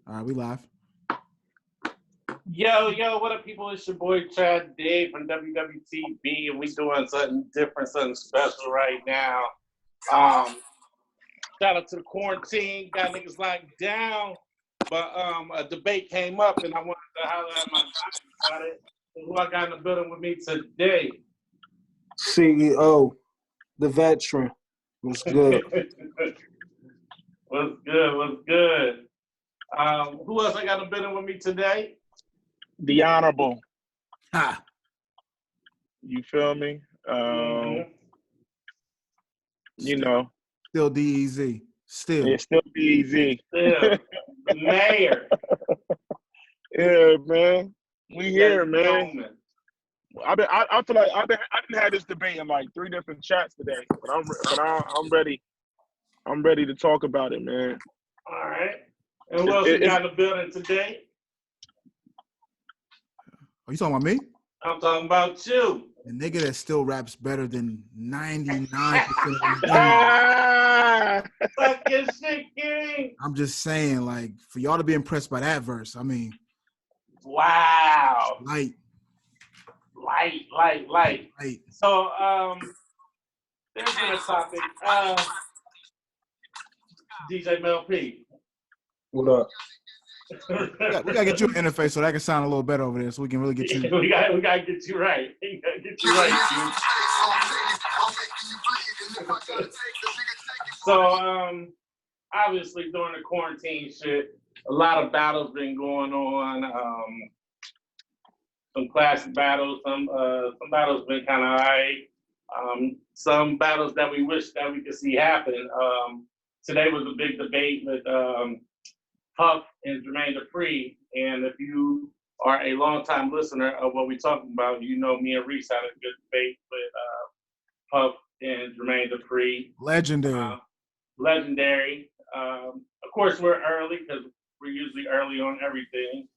All right, we live. Yo, what up, people? It's your boy Chad Dave from WWTB, and we doing something different, something special right now. Shout out to the quarantine, got niggas locked down, but a debate came up, and I wanted to holler at my guys about it. Who I got in the building with me today? CEO, the veteran. What's good? What's good? Who else I got in the building with me today? The Honorable. Ha. You feel me? You know. Still DEZ. Still. It's still DZ. Still, the mayor. Yeah, man. We here, man. I feel like I didn't have this debate in like 3 different chats today, but I'm ready. I'm ready to talk about it, man. All right. And who else we got in the building today? Are you talking about me? I'm talking about you. The nigga that still raps better than 99% of the Fuck your shit, King. I'm just saying, like, for y'all to be impressed by that verse, I mean. Wow. Light. So, there's been a topic. DJ Mel P. What up? We gotta get you an interface so that can sound a little better over there, so we can really get you. we gotta get you right. We gotta get you right, dude. So, obviously during the quarantine shit, a lot of battles been going on. Some classic battles, some battles been kind of alright. Some battles that we wish that we could see happen. Today was a big debate with Puff and Jermaine Dupri, and if you are a longtime listener of what we're talking about, you know me and Reese had a good debate with Puff and Jermaine Dupri. Legendary. Legendary. Of course, we're early because we're usually early on everything,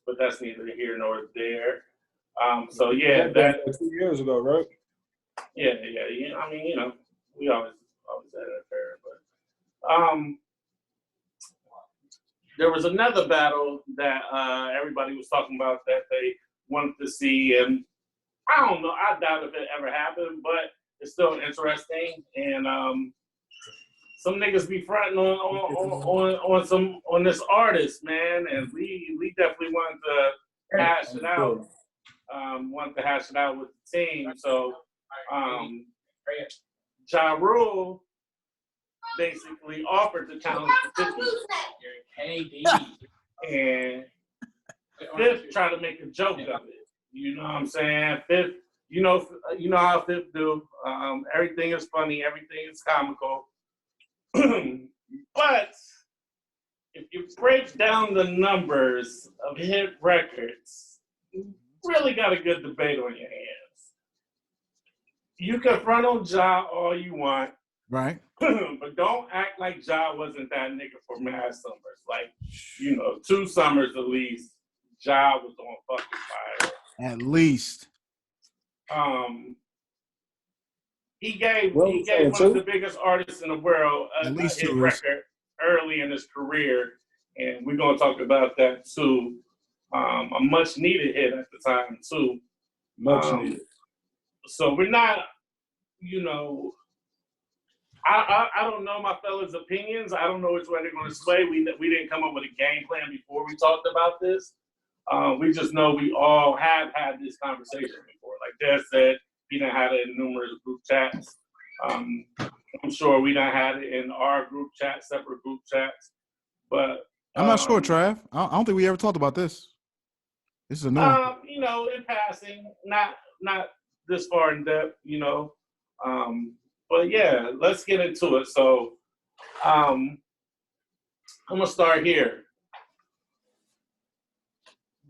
but that's neither here nor there. So yeah, that 2 years ago, right? Yeah. I mean, you know, we always had that fair, but there was another battle that everybody was talking about that they wanted to see, and I don't know. I doubt if it ever happened, but it's still interesting. And some niggas be fronting on this artist, man, and we definitely wanted to hash it out. Wanted to hash it out with the team. So Ja Rule basically offered to challenge the 50. And Fifth tried to make a joke of it. You know what I'm saying? Fifth, you know how Fifth do. Everything is funny, everything is comical. But if you break down the numbers of hit records, you really got a good debate on your hands. You can front on Ja all you want. Right. But don't act like Ja wasn't that nigga for mad summers. Like, 2 summers at least, Ja was on fucking fire. At least. He gave one of the biggest artists in the world a hit record early in his career, and we're gonna talk about that too. A much needed hit at the time too. Much needed. So we're not, I don't know my fellas' opinions. I don't know which way they're going to sway. We didn't come up with a game plan before we talked about this. We just know we all have had this conversation before. Like Des said, he done had it in numerous group chats. I'm sure we done had it in our group chat, separate group chats. But I'm not sure, Trav. I don't think we ever talked about this. This is a new one. In passing, not this far in depth, But yeah, let's get into it. So I'm gonna start here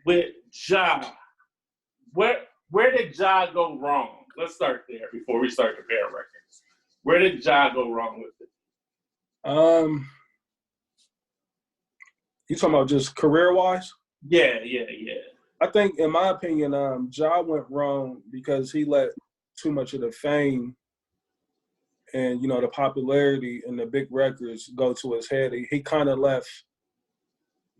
with Ja. Where did Ja go wrong? Let's start there before we start comparing records. Where did Ja go wrong with it? You talking about just career-wise? Yeah. I think, in my opinion, Ja went wrong because he let too much of the fame and, the popularity and the big records go to his head. He kind of left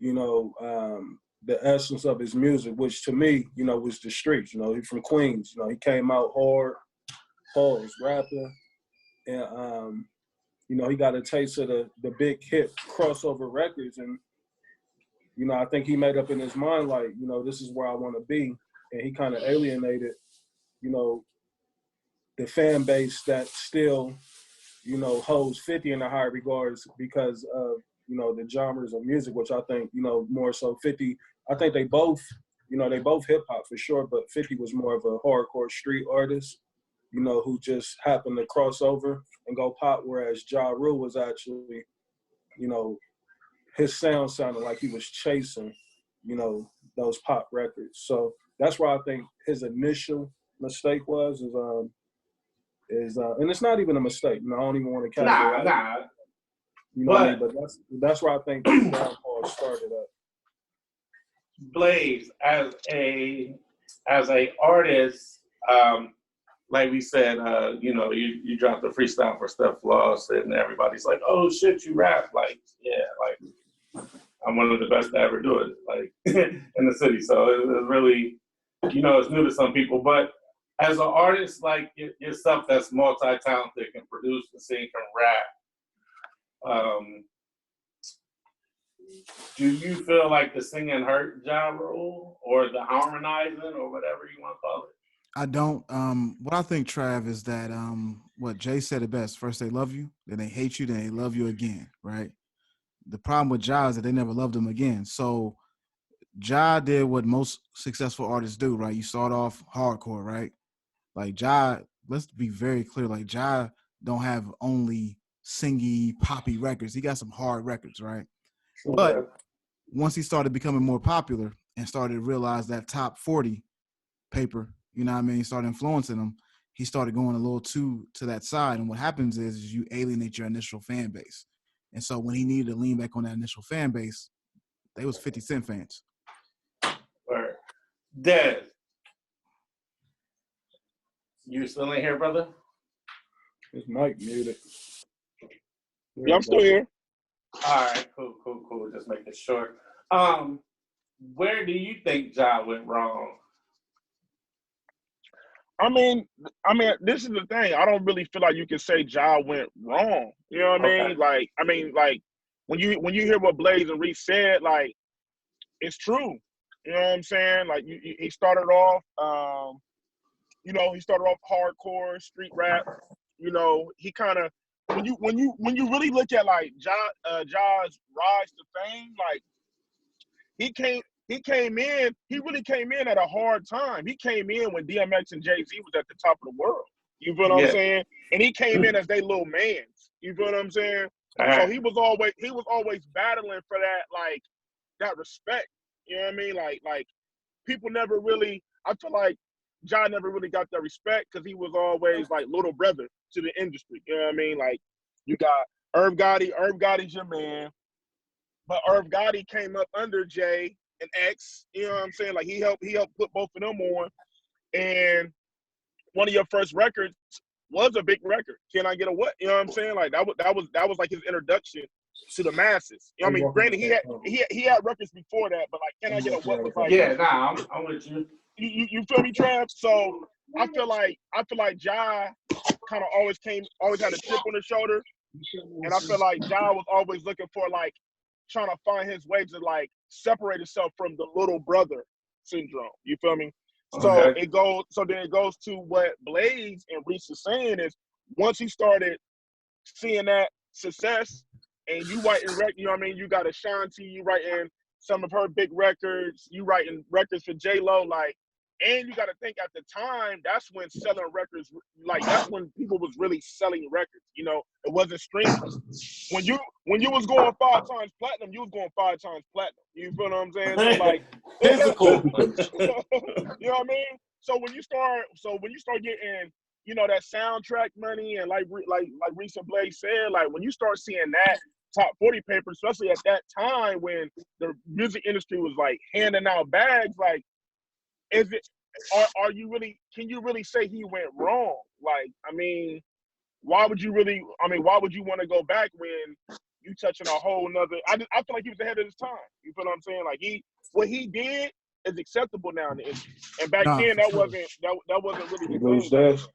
the essence of his music, which to me, was the streets. He's from Queens. He came out hard, pause, rapper, and he got a taste of the big hit crossover records, and I think he made up in his mind like, this is where I want to be, and he kind of alienated, the fan base that still, holds 50 in the high regards because of the genres of music, which I think, more so 50, I think they both hip hop for sure, but 50 was more of a hardcore street artist, who just happened to cross over and go pop, whereas Ja Rule was actually, his sound sounded like he was chasing, those pop records. So that's where I think his initial mistake was, and it's not even a mistake. I don't even want to categorize. Nah. What I mean? But that's where I think the downfall started at. Blaze, as a artist, like we said, you dropped the freestyle for Steph Floss, and everybody's like, "Oh shit, you rap!" Like, yeah, like I'm one of the best to ever do it, like in the city. So it's really, it's new to some people. But as an artist like yourself, that's multi-talented, can produce, can sing, can rap. Do you feel like the singing hurt Ja Rule or the harmonizing or whatever you want to call it? I don't. What I think, Trav, is that what Jay said it best. First they love you, then they hate you, then they love you again, right? The problem with Ja is that they never loved him again. So Ja did what most successful artists do, right? You start off hardcore, right? Like Ja, let's be very clear, like Ja don't have only singy, poppy records. He got some hard records, right? But once he started becoming more popular and started to realize that top 40 paper, you know what I mean, started influencing him, he started going a little too to that side. And what happens is you alienate your initial fan base. And so when he needed to lean back on that initial fan base, they was 50 Cent fans. Or Des, you still in here, brother? His mic muted. Yeah, I'm still here. All right, cool. Just make it short. Where do you think Ja went wrong? I mean, this is the thing. I don't really feel like you can say Ja went wrong. You know what I mean? Like when you hear what Blaze and Reese said, like it's true. You know what I'm saying? Like he started off, he started off hardcore street rap. He kind of when you really look at like Ja's rise to fame, like he really came in at a hard time. He came in when DMX and Jay-Z was at the top of the world. You feel what I'm saying? And he came in as they little mans. You feel what I'm saying? Right. So he was always battling for that respect. You know what I mean? Like people never really, I feel like Ja never really got that respect because he was always like little brother to the industry. You know what I mean? Like you got Irv Gotti. Irv Gotti's your man. But Irv Gotti came up under Jay and X, you know what I'm saying? Like he helped put both of them on. And one of your first records was a big record. Can I Get a What? You know what I'm saying? Like that was like his introduction to the masses. You know what I mean? Granted, he had records before that, but like Can I Get a What was like, I'm with you. You feel me, Trav? So I feel like Ja kind of always had a chip on his shoulder. And I feel like Ja was always looking for like trying to find his way to like separate himself from the little brother syndrome. You feel me? So Okay. it goes to what Blaze and Reese is saying is once he started seeing that success and you writing you know what I mean, you got Ashanti, you writing some of her big records, you writing records for J-Lo, like, and you got to think at the time, that's when selling records, like that's when people was really selling records, it wasn't streaming. When you was going 5 times platinum, you was going 5 times platinum. You feel what I'm saying? So like physical. You know what I mean? So when you start getting, that soundtrack money and like Reese and Blaze said, like when you start seeing that top 40 paper, especially at that time when the music industry was like handing out bags, like can you really say he went wrong? Like, I mean, why would you want to go back when you touching a whole nother. I feel like he was ahead of his time. You feel what I'm saying? Like what he did is acceptable now in the industry. And back Nah, then for that sure. wasn't really the Blues thing. Dash.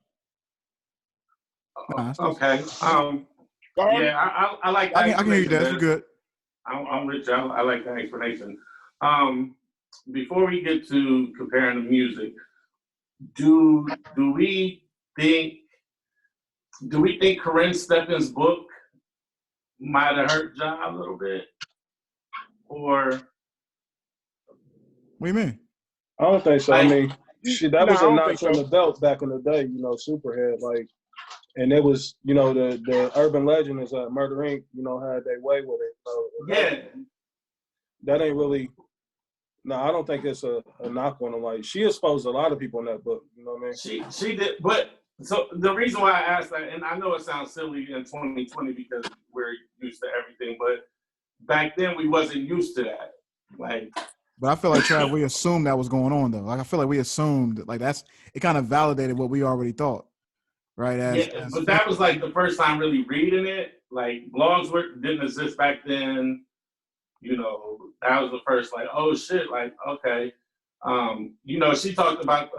Nah, it's Okay. Yeah, I like that I can hear you, explanation. Des. You good? I'm with you. I like that explanation. Before we get to comparing the music, do we think Corinne Steffens' book might have hurt Ja a little bit, or What do you mean? I don't think so. Like, I mean, shit, that no, was I a don't think notch on so. the belt back in the day, you know, Superhead. Like, and it was, you know, the urban legend is Murder Inc., you know, had their way with it. So yeah, that ain't really, no, I don't think it's a knock on them. Like, she exposed a lot of people in that book, you know what I mean? she did. But so the reason why I asked that, and I know it sounds silly in 2020 because we're used to everything, but back then we wasn't used to that. Like, But I feel like, Trav, we assumed that was going on, though. Like, I feel like we assumed, like, it kind of validated what we already thought, right? but that was like the first time really reading it. Like, blogs didn't exist back then. You know, that was the first, like, oh shit, like, okay. You know, she talked about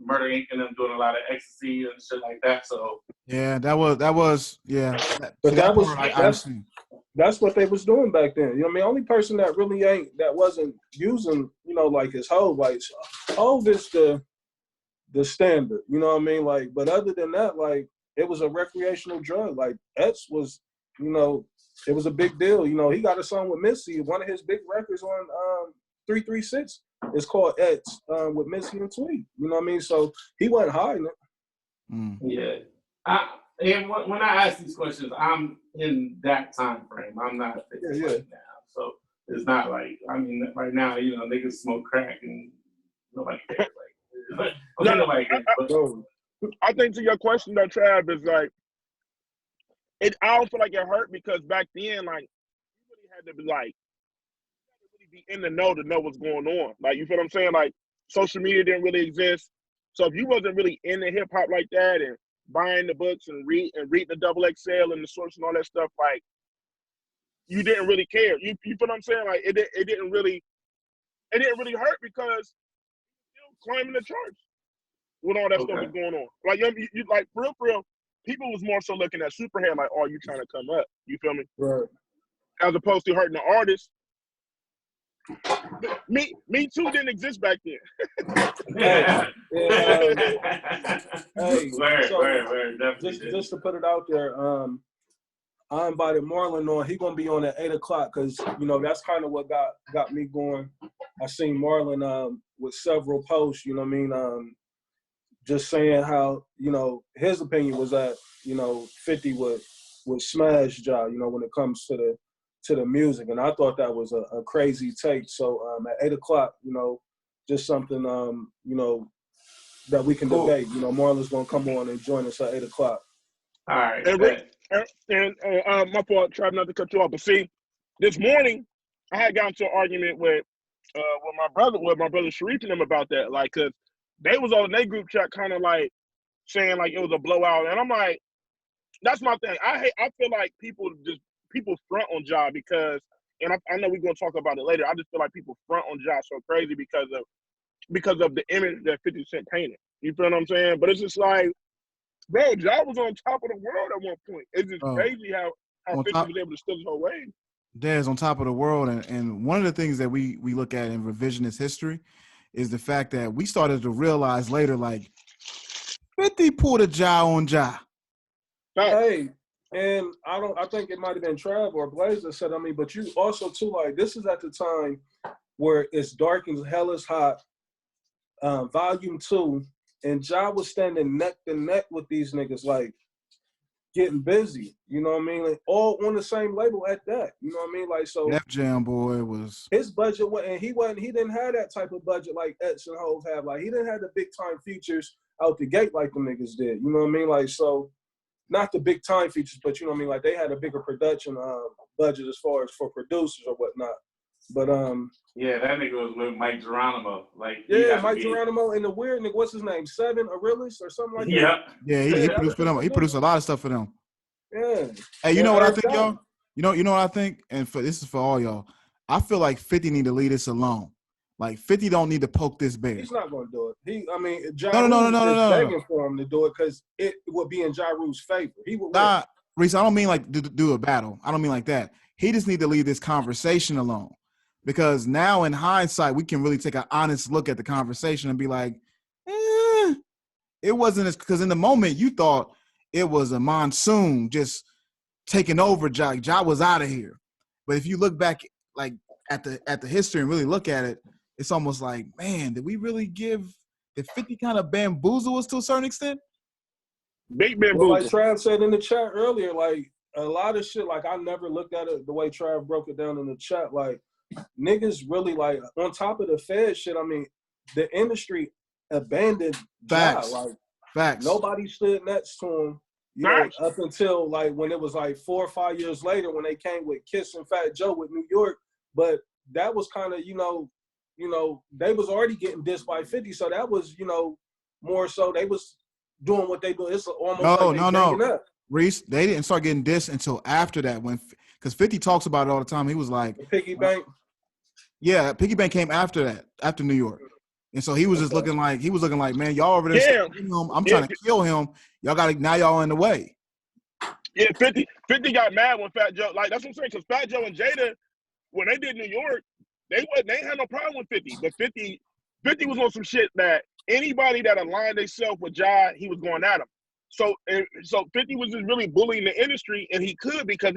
Murder Inc. and them doing a lot of ecstasy and shit like that. So yeah, that was yeah. But that's what they was doing back then. You know what I mean? Only person that really wasn't using, you know, like his Hove. Like, Hove is the standard, you know what I mean? Like, but other than that, like, it was a recreational drug. Like, X was, you know, it was a big deal. You know, he got a song with Missy. One of his big records on 336 is called X with Missy and Tweet. You know what I mean? So he wasn't hiding it. Yeah. And when I ask these questions, I'm in that time frame. I'm not thinking right now. So it's not like, I mean, right now, you know, niggas smoke crack and nobody cares. Like, okay, nobody cares. I think to your question though, Trav, is like, I don't feel like it hurt because back then, like, you really had to be like, really be in the know to know what's going on. Like, you feel what I'm saying? Like, social media didn't really exist. So if you wasn't really into hip hop like that and buying the books and reading the Double XL and the Source and all that stuff, like, you didn't really care. You feel what I'm saying? Like, it didn't really hurt because you still climbing the charts with all that stuff was going on. Like, you like for real, people was more so looking at Superhead like, oh, you trying to come up? You feel me? Right. As opposed to hurting the artist. Me Too didn't exist back then. Hey, just to put it out there, I invited Marlon on. He gonna be on at 8:00 because, you know, that's kind of what got me going. I seen Marlon with several posts, you know what I mean, just saying how, you know, his opinion was that, you know, 50 would smash Ja, you know, when it comes to the music, and I thought that was a crazy take. So at 8:00, you know, just something you know, that we can debate. You know, Marlon's gonna come on and join us at 8:00. All right. And my fault, try not to cut you off, but see, this morning I had gotten into an argument with my brother Sharif and them about that, like, cause they was on their group chat kind of like saying like it was a blowout, and I'm like, that's my thing. I feel like people front on Ja because, and I know we're gonna talk about it later. I just feel like people front on Ja so crazy because of the image that 50 Cent painted. You feel what I'm saying? But it's just like, bro, Ja was on top of the world at one point. It's just crazy how 50 was able to steal his whole wave. Dez on top of the world, and one of the things that we look at in revisionist history is the fact that we started to realize later, like, 50 pulled a Ja on Ja. Hey, and I think it might have been Trav or Blaze that said, I mean, but you also too, like, this is at the time where it's dark and hell is hot, volume 2, and Ja was standing neck to neck with these niggas, like, getting busy, you know what I mean? Like, all on the same label at that, you know what I mean? Like, so Def Jam boy was his budget, and he didn't have that type of budget like X and Hove have. Like, he didn't have the big time features out the gate like the niggas did, you know what I mean? Like, so not the big time features, but you know what I mean? Like, they had a bigger production budget as far as for producers or whatnot. But yeah, that nigga was with Mike Geronimo. Like, yeah, Mike Geronimo and the weird nigga, what's his name? Seven Arillis or something like that. Yeah, he produced for them. He produced a lot of stuff for them. Yeah. Hey, you know what I think, y'all? You know what I think, and this is for all y'all. I feel like 50 need to leave this alone. Like 50 don't need to poke this bear. He's not going to do it. Ja No. Rule is begging for him to do it because it would be in Ja Rule's favor. He would win. Reese, I don't mean like do a battle. I don't mean like that. He just need to leave this conversation alone, because now in hindsight we can really take an honest look at the conversation and be like, it wasn't as, because in the moment you thought it was a monsoon just taking over. Ja was out of here. But if you look back like at the history and really look at it, it's almost like, man, did 50 kind of bamboozle us to a certain extent? Big bamboozle. Well, like Trav said in the chat earlier, like a lot of shit, like I never looked at it the way Trav broke it down in the chat. Like niggas really, like, on top of the Fed shit, I mean, the industry abandoned Ja. Like Facts. Nobody stood next to him. You know, up until like when it was like 4 or 5 years later when they came with Kiss and Fat Joe with New York. But that was kind of, you know, they was already getting dissed by 50. So that was, more so they was doing what they do. It's almost no. Reese, they didn't start getting dissed until after that, because 50 talks about it all the time. He was like, the Piggy Bank. Yeah, Piggy Bank came after that, after New York. And so he was just looking like, man, y'all over there, I'm trying to kill him. Now y'all in the way. Yeah, 50 got mad when Fat Joe, like, that's what I'm saying, because Fat Joe and Jada, when they did New York, they had no problem with 50. But 50 was on some shit that anybody that aligned themselves with Ja, he was going at him. So 50 was just really bullying the industry, and he could, because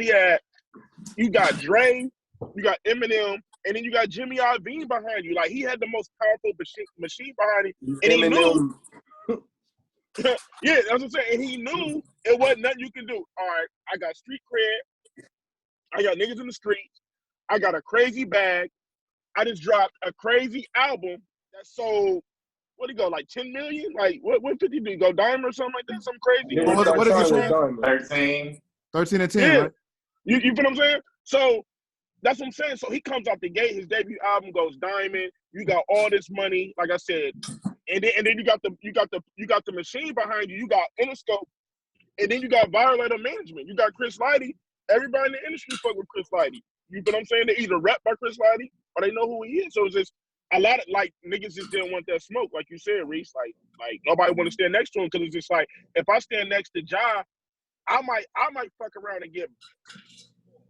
you got Dre, you got Eminem, and then you got Jimmy Iovine behind you. Like, he had the most powerful machine behind him, and he knew. Yeah, that's what I'm saying. And he knew it wasn't nothing you can do. All right, I got street cred. I got niggas in the streets. I got a crazy bag. I just dropped a crazy album that sold, what did he go, like 10 million? Like, what 50 do? Go Diamond or something like that? Something crazy? What is it? 13. 13 and 10, yeah. right? You feel what I'm saying? So that's what I'm saying. So he comes out the gate. His debut album goes diamond. You got all this money, like I said, and then you got the machine behind you. You got Interscope, and then you got Violator Management. You got Chris Lighty. Everybody in the industry fuck with Chris Lighty. You feel what I'm saying? They either rap by Chris Lighty or they know who he is. So it's just a lot of, like, niggas just didn't want that smoke, like you said, Reese. Like nobody want to stand next to him, because it's just like, if I stand next to Ja, I might fuck around and get,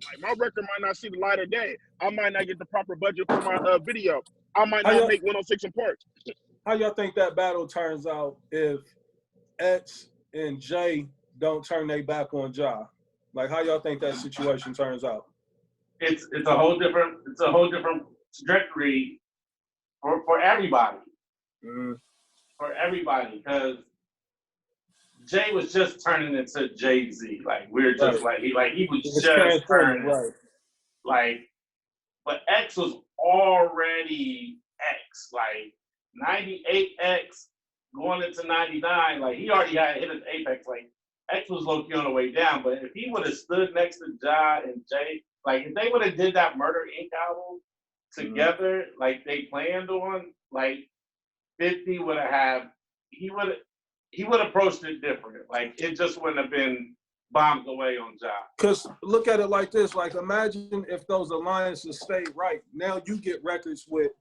like, my record might not see the light of day. I might not get the proper budget for my video. I might not make 106 in parts. How y'all think that battle turns out if X and Jay don't turn their back on Ja? Like, how y'all think that situation turns out? It's a whole different trajectory for everybody. Mm-hmm. For everybody, because Jay was just turning into Jay-Z. Like, we're just right. he was just turning. Right. Like, but X was already X. Like, 98 X going into 99. Like, he already had hit his apex. Like, X was low-key on the way down. But if he would have stood next to Ja and Jay, like, if they would have did that Murder Inc. album together, like they planned on, like, 50 would have he would approached it different. Like, it just wouldn't have been bombed away on Ja. Because look at it like this. Like, imagine if those alliances stayed right. Now you get records with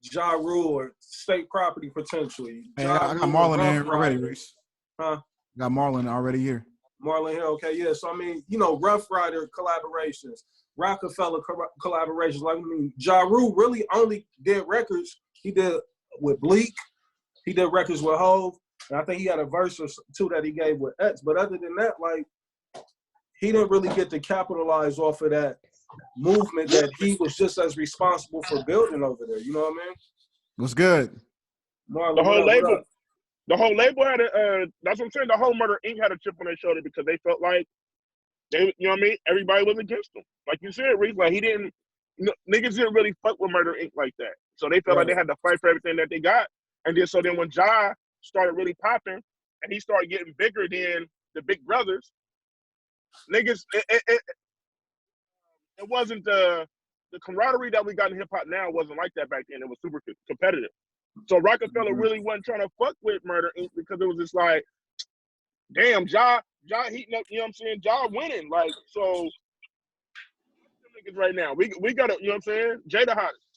Ja Rule or state property potentially. Hey, I got Marlon here already, Reese. Huh? Got Marlon already here. Marlon here, okay, yeah. So, I mean, Rough Rider collaborations, Rockefeller collaborations. Like, I mean, Ja Rule really only did records. He did with Bleak. He did records with Hove. And I think he had a verse or two that he gave with X. But other than that, like, he didn't really get to capitalize off of that movement that he was just as responsible for building over there. You know what I mean? What's good? Marlon, the whole label had that's what I'm saying. The whole Murder Inc. had a chip on their shoulder because they felt like they, you know what I mean? Everybody was against them. Like you said, Reese, like niggas didn't really fuck with Murder Inc. like that. So they felt like they had to fight for everything that they got. And then when Ja started really popping and he started getting bigger than the big brothers, niggas, it wasn't the camaraderie that we got in hip hop now wasn't like that back then. It was super competitive. So Rockefeller really wasn't trying to fuck with Murder Inc. because it was just like, damn, Ja heating up, you know what I'm saying? Ja winning. Like, so niggas right now. We gotta, you know what I'm saying? Jay the hottest.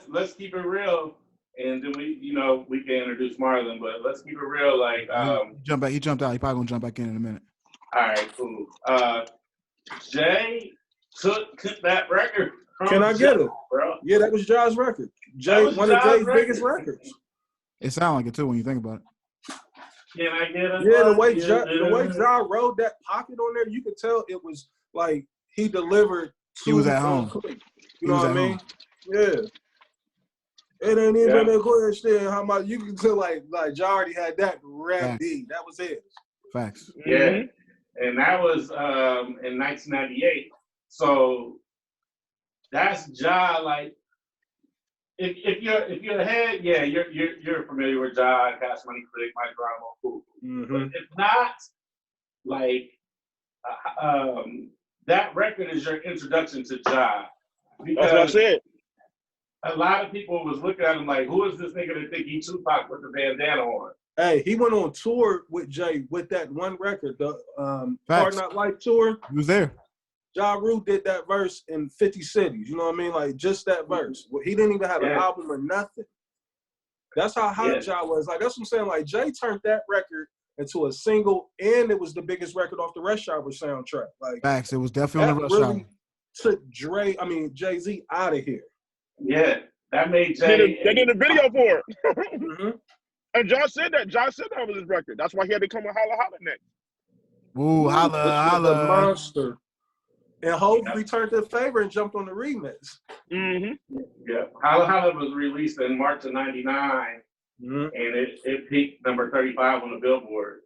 Let's keep it real, and then we can introduce Marlon, but let's keep it real. Like he jumped out. He probably gonna jump back in a minute. All right, cool. Jay took that record. Can I get it, bro? Yeah, that was Ja's record. Jay, one of Jay's biggest records. It sounds like it too when you think about it. Can I get it? Yeah, the way Ja rode that pocket on there, you could tell it was like he delivered. He was at home. You know what I mean? Yeah. It ain't even a question how much you can tell. Like Ja already had that rap D. That was it. Facts. Yeah, and that was in 1998. So that's Ja. Like, if you're ahead, yeah, you're familiar with Ja, Cash Money Critic, Mike Brown, cool. But if not, like, that record is your introduction to Ja. That's what I said. A lot of people was looking at him like, who is this nigga that think he Tupac with the bandana on? Hey, he went on tour with Jay with that one record, the Hard Not Life tour. He was there. Ja Rule did that verse in 50 cities. You know what I mean? Like, just that verse. Well, he didn't even have an album or nothing. That's how hot Ja was. Like, that's what I'm saying. Like, Jay turned that record into a single, and it was the biggest record off the Rush Hour soundtrack. Like, facts. It was definitely on the Rush Hour. Took Jay-Z out of here. Yeah, that made Jay. They did a video for it. And John said that. John said that was his record. That's why he had to come with Holla Holla next. Ooh, holla. Monster. And Hov returned the favor and jumped on the remix. Yeah, Holla Holla was released in March of '99, and it peaked number 35 on the Billboard.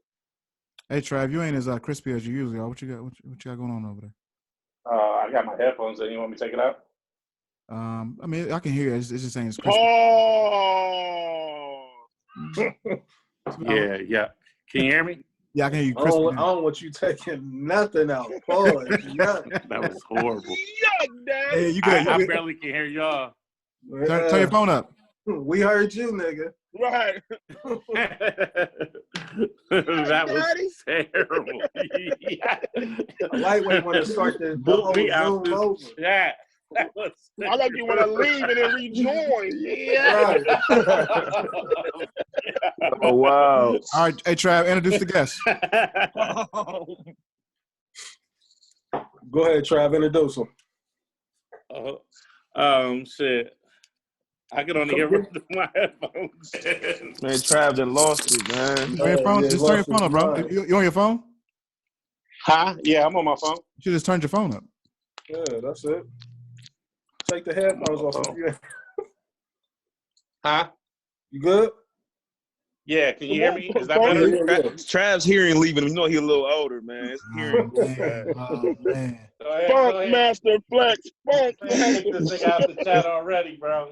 Hey, Trav, you ain't as crispy as you usually are. What you got going on over there? I got my headphones in. You want me to take it out? I mean, I can hear it. It's just saying it's crispy. Oh. Yeah. Can you hear me? Yeah, I can hear you crispy. I don't want you taking nothing out. Nothing. That was horrible. Hey, you good? I barely can hear y'all. Turn your phone up. We heard you, nigga. Right. That was terrible. A lightweight want to start the whole Zoom over. Yeah. I like you want to leave and then rejoin. Yeah. Right. Oh, wow. All right, hey, Trav, introduce the guest. Go ahead, Trav, introduce him. Shit. I can only hear with my headphones. Man, Trav done lost it, man. Just turn your phone up, bro. You on your phone? Huh? Yeah, I'm on my phone. You should just turn your phone up. Yeah, that's it. Take the headphones off. Huh? You good? Yeah, can you hear me? Is that better? Yeah. Trav's hearing leaving him. You know he a little older, man. His hearing Oh, man. Funk Master Flex. Funk Master. Take this nigga out the chat already, bro.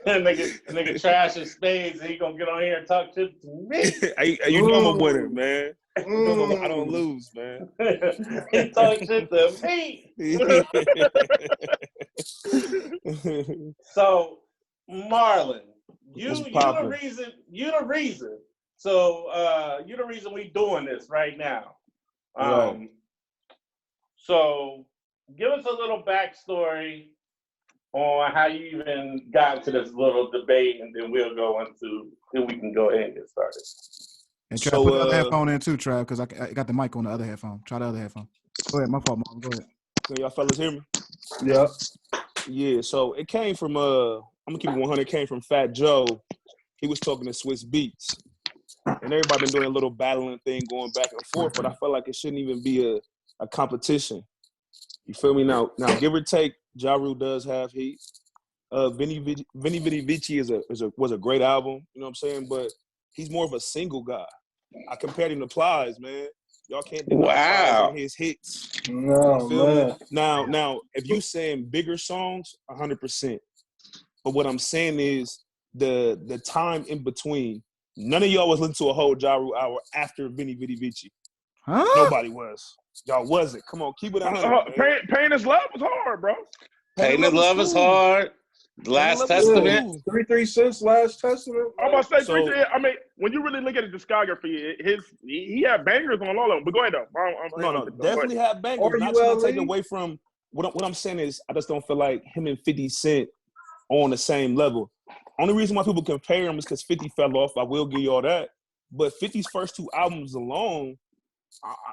nigga trash his spades and he gonna get on here and talk shit to me. You know I'm a winner, man. I don't lose, man. He talk shit to me. So, Marlon, you the reason. So you the reason we doing this right now. Right. So give us a little backstory on how you even got to this little debate, and then then we can go ahead and get started. And Trav, put the other headphone in too, Trav, because I got the mic on the other headphone. Try the other headphone. Go ahead, my fault, Mom. Go ahead. Can y'all fellas hear me? Yeah. Yeah, so it came from, I'm going to keep it 100, it came from Fat Joe. He was talking to Swiss Beats. And everybody been doing a little battling thing going back and forth, but I felt like it shouldn't even be a competition. You feel me? Now, give or take, Ja Rule does have heat. Vinny Vidi Vici was a great album, you know what I'm saying? But he's more of a single guy. I compared him to Plies, man. Y'all can't deny Plies and his hits. No, man. Now, if you saying bigger songs, 100%. But what I'm saying is the time in between. None of y'all was listening to a whole Ja Rule hour after Vinny Vidi Vici. Huh? Nobody was. Y'all wasn't. Come on, keep it 100. Pain is Love was hard, bro. Pain is Love is hard. Last Level Testament. two. 3 Cents, Last Testament. I'm about to say So- 3. I mean, when you really look at his discography, he had bangers on all of them. But go ahead though. No, definitely have bangers. Not trying to take away from what I'm saying is I just don't feel like him and 50 Cent on the same level. Only reason why people compare him is because 50 fell off. I will give you all that. But 50's first 2 albums alone,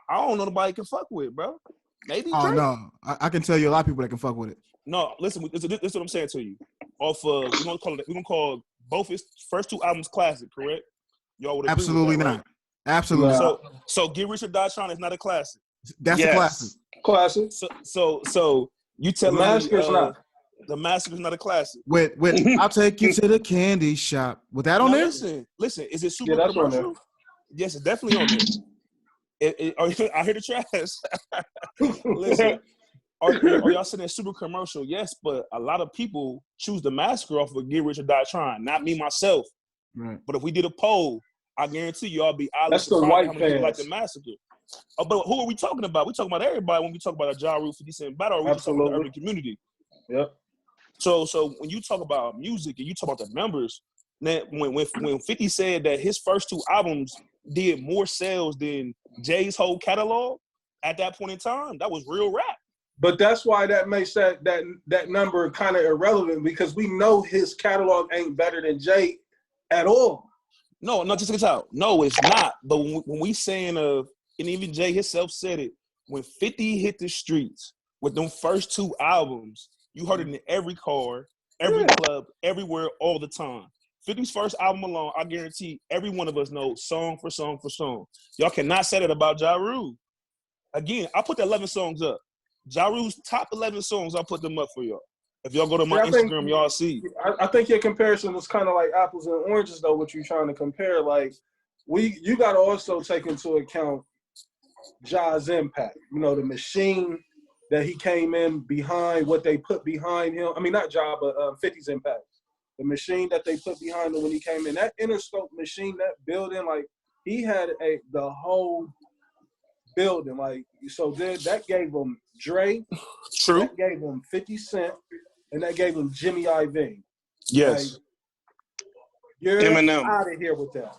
I don't know nobody can fuck with, bro. Maybe Drake. Oh no, I can tell you a lot of people that can fuck with it. No, listen, this is what I'm saying to you. Off of we're gonna call both his first 2 albums classic, correct? Y'all would agree Absolutely with that, not. right? Absolutely. No. So Get Rich or Die Trying is not a classic. That's a classic. Classic. So you telling me Massacre's not. The Massacre's not a classic? With I'll take you to the candy shop. With that on Now, there? listen. Is it super Yeah, that's on there. commercial? Yes, it's definitely on there. I hear the trash. Listen, are y'all saying it's super commercial? Yes, but a lot of people choose the Massacre off of Get Rich or Die Trying. Not me myself. Right. But if we did a poll, I guarantee y'all be oddly That's the surprised white how many people like fans. the Massacre. But who are we talking about? We talking about everybody when we talk about a Ja Rule 50 Cent battle, or we just talking about the urban community. Yep. So when you talk about music and you talk about the numbers, then when 50 said that his first 2 albums did more sales than Jay's whole catalog at that point in time, that was real rap. But that's why that makes that number kind of irrelevant, because we know his catalog ain't better than Jay at all. No, just get out. No, it's not. But when we saying and even Jay himself said it, when 50 hit the streets with them first 2 albums, you heard it in every car, every club, everywhere, all the time. 50's first album alone, I guarantee every one of us knows song for song for song. Y'all cannot say that about Ja Rule. Again, I put the 11 songs up. Ja Rule's top 11 songs, I'll put them up for y'all. If y'all go to my Instagram, y'all see. I think your comparison is kind of like apples and oranges, though, what you're trying to compare. Like, you got to also take into account Ja's impact. You know, the machine that he came in behind, what they put behind him. I mean, not Ja, but 50's impact. The machine that they put behind him when he came in. That Interscope machine, that building, like, he had the whole building. Like, so then that gave him Dre. True. That gave him 50 Cent. And that gave him Jimmy IV. Yes. Like, you're Eminem. out of here with that.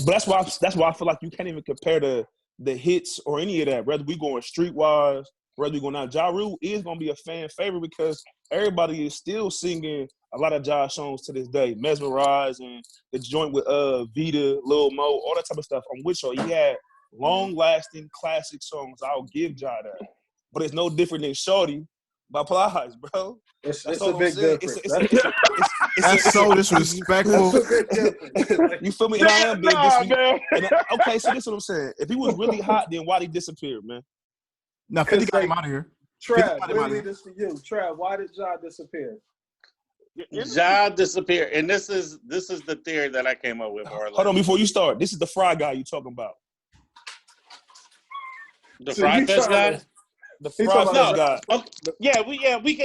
But that's why I feel like you can't even compare the hits or any of that. Whether we going streetwise, whether we going out, Ja Rule is gonna be a fan favorite because everybody is still singing a lot of Ja songs to this day. Mesmerize and the joint with Vita, Lil Mo, all that type of stuff. On which he had long-lasting classic songs. I'll give Ja that. But it's no different than Shorty by Plies, bro. It's a big difference. That's so disrespectful. You feel me? And I am big. man. Okay, so this is what I'm saying. If he was really hot, then why'd he disappear, man? Now 50 got him out of here. Trav, let me read this for you. Trav, why did Ja disappear? Ja disappeared, and this is the theory that I came up with. Hold on, before you start, this is the Fry guy you talking about. The Fry Fest guy. The Fry Fest guy.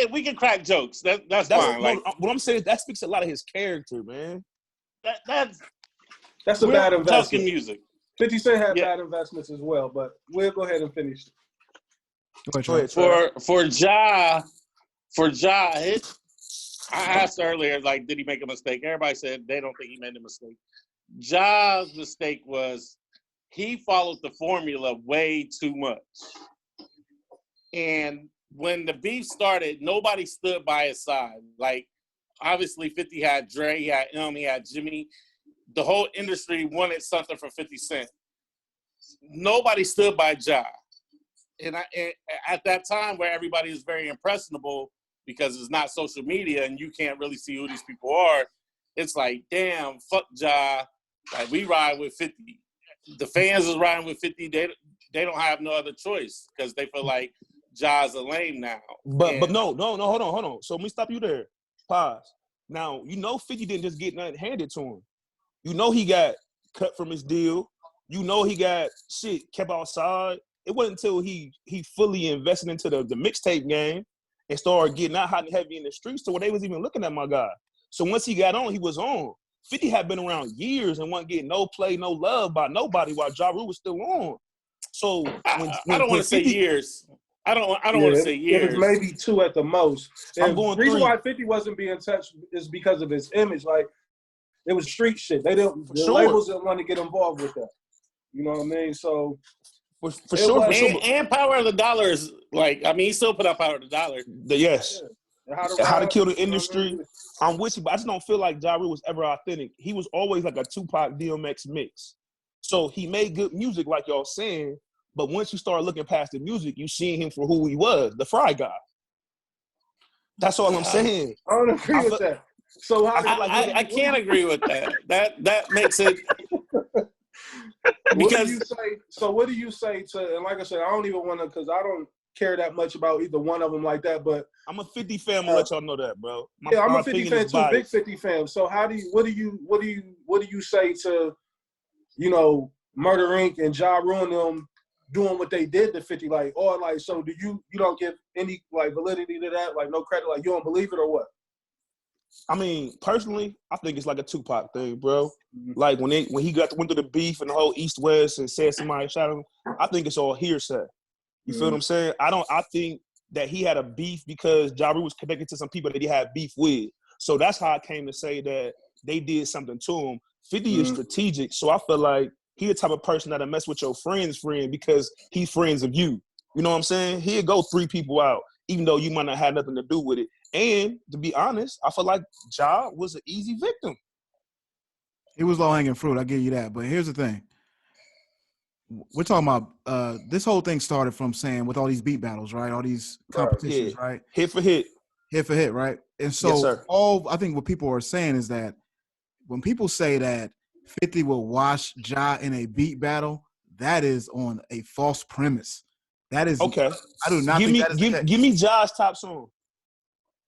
We can crack jokes. That's fine. No, what I'm saying is that speaks a lot of his character, man. That's a bad investment. Talking music. 50 Cent had bad investments as well, but we'll go ahead and finish. Go ahead, for Ja, I asked earlier, like, did he make a mistake? Everybody said they don't think he made a mistake. Ja's mistake was he followed the formula way too much. And when the beef started, nobody stood by his side. Like, obviously, 50 had Dre, he had he had Jimmy. The whole industry wanted something from 50 Cent. Nobody stood by Ja. And at that time where everybody is very impressionable because it's not social media and you can't really see who these people are, it's like, damn, fuck Ja. Like, we ride with 50. The fans is riding with 50. They don't have no other choice because they feel like Ja's a lame now. But no, hold on. So let me stop you there. Pause. Now, 50 didn't just get nothing handed to him. He got cut from his deal. He got shit kept outside. It wasn't until he fully invested into the mixtape game and started getting out hot and heavy in the streets to where they was even looking at my guy. So once he got on, he was on. 50 had been around years and wasn't getting no play, no love by nobody while Ja Rule was still on. So I don't want to say years. I don't want Yeah, to say it was years. maybe 2 at the most. I'm And going the reason 3. why 50 wasn't being touched is because of his image. Like, it was street shit. The sure. labels didn't want to get involved with that. You know what I mean? So For it sure, was- for sure. And Power of the Dollar is like, I mean, he still put out Power of the Dollar. Yes. And How to Kill the you know what I Industry. mean? I'm with you, but I just don't feel like Ja Rule was ever authentic. He was always like a Tupac DMX mix. So he made good music, like y'all saying, but once you start looking past the music, you see him for who he was, the Fry Guy. That's all I'm saying. I don't agree with that. So how I can't agree with that. That makes it What because do you say? So what do you say to? And like I said, I don't even want to because I don't care that much about either one of them like that. But I'm a 50 fan. I'm gonna let y'all know that, bro. yeah, I'm my a 50 opinion fan is too, big biased. 50 fan. So what do you say to, you know, Murder Inc. and Ja Rule and them doing what they did to 50? Like, or like, so do you don't give any like validity to that? Like, no credit? Like, you don't believe it or what? I mean, personally, I think it's like a Tupac thing, bro. Like when he went through the beef and the whole East West and said somebody shot him, I think it's all hearsay. You feel what I'm saying? I think that he had a beef because Ja Rule was connected to some people that he had beef with. So that's how I came to say that they did something to him. 50 is strategic, so I feel like he the type of person that'll mess with your friend's friend because he's friends of you. You know what I'm saying? He'll go 3 people out, even though you might not have nothing to do with it. And to be honest, I feel like Ja was an easy victim. He was low hanging fruit. I give you that. But here's the thing. We're talking about this whole thing started from saying with all these beat battles, right? All these competitions, Yeah. right? Hit for hit. Hit for hit, right? And so Yes, sir. I think what people are saying is that when people say that 50 will wash Ja in a beat battle, that is on a false premise. That is Okay. I do not think that is the case. Give me Ja's top song.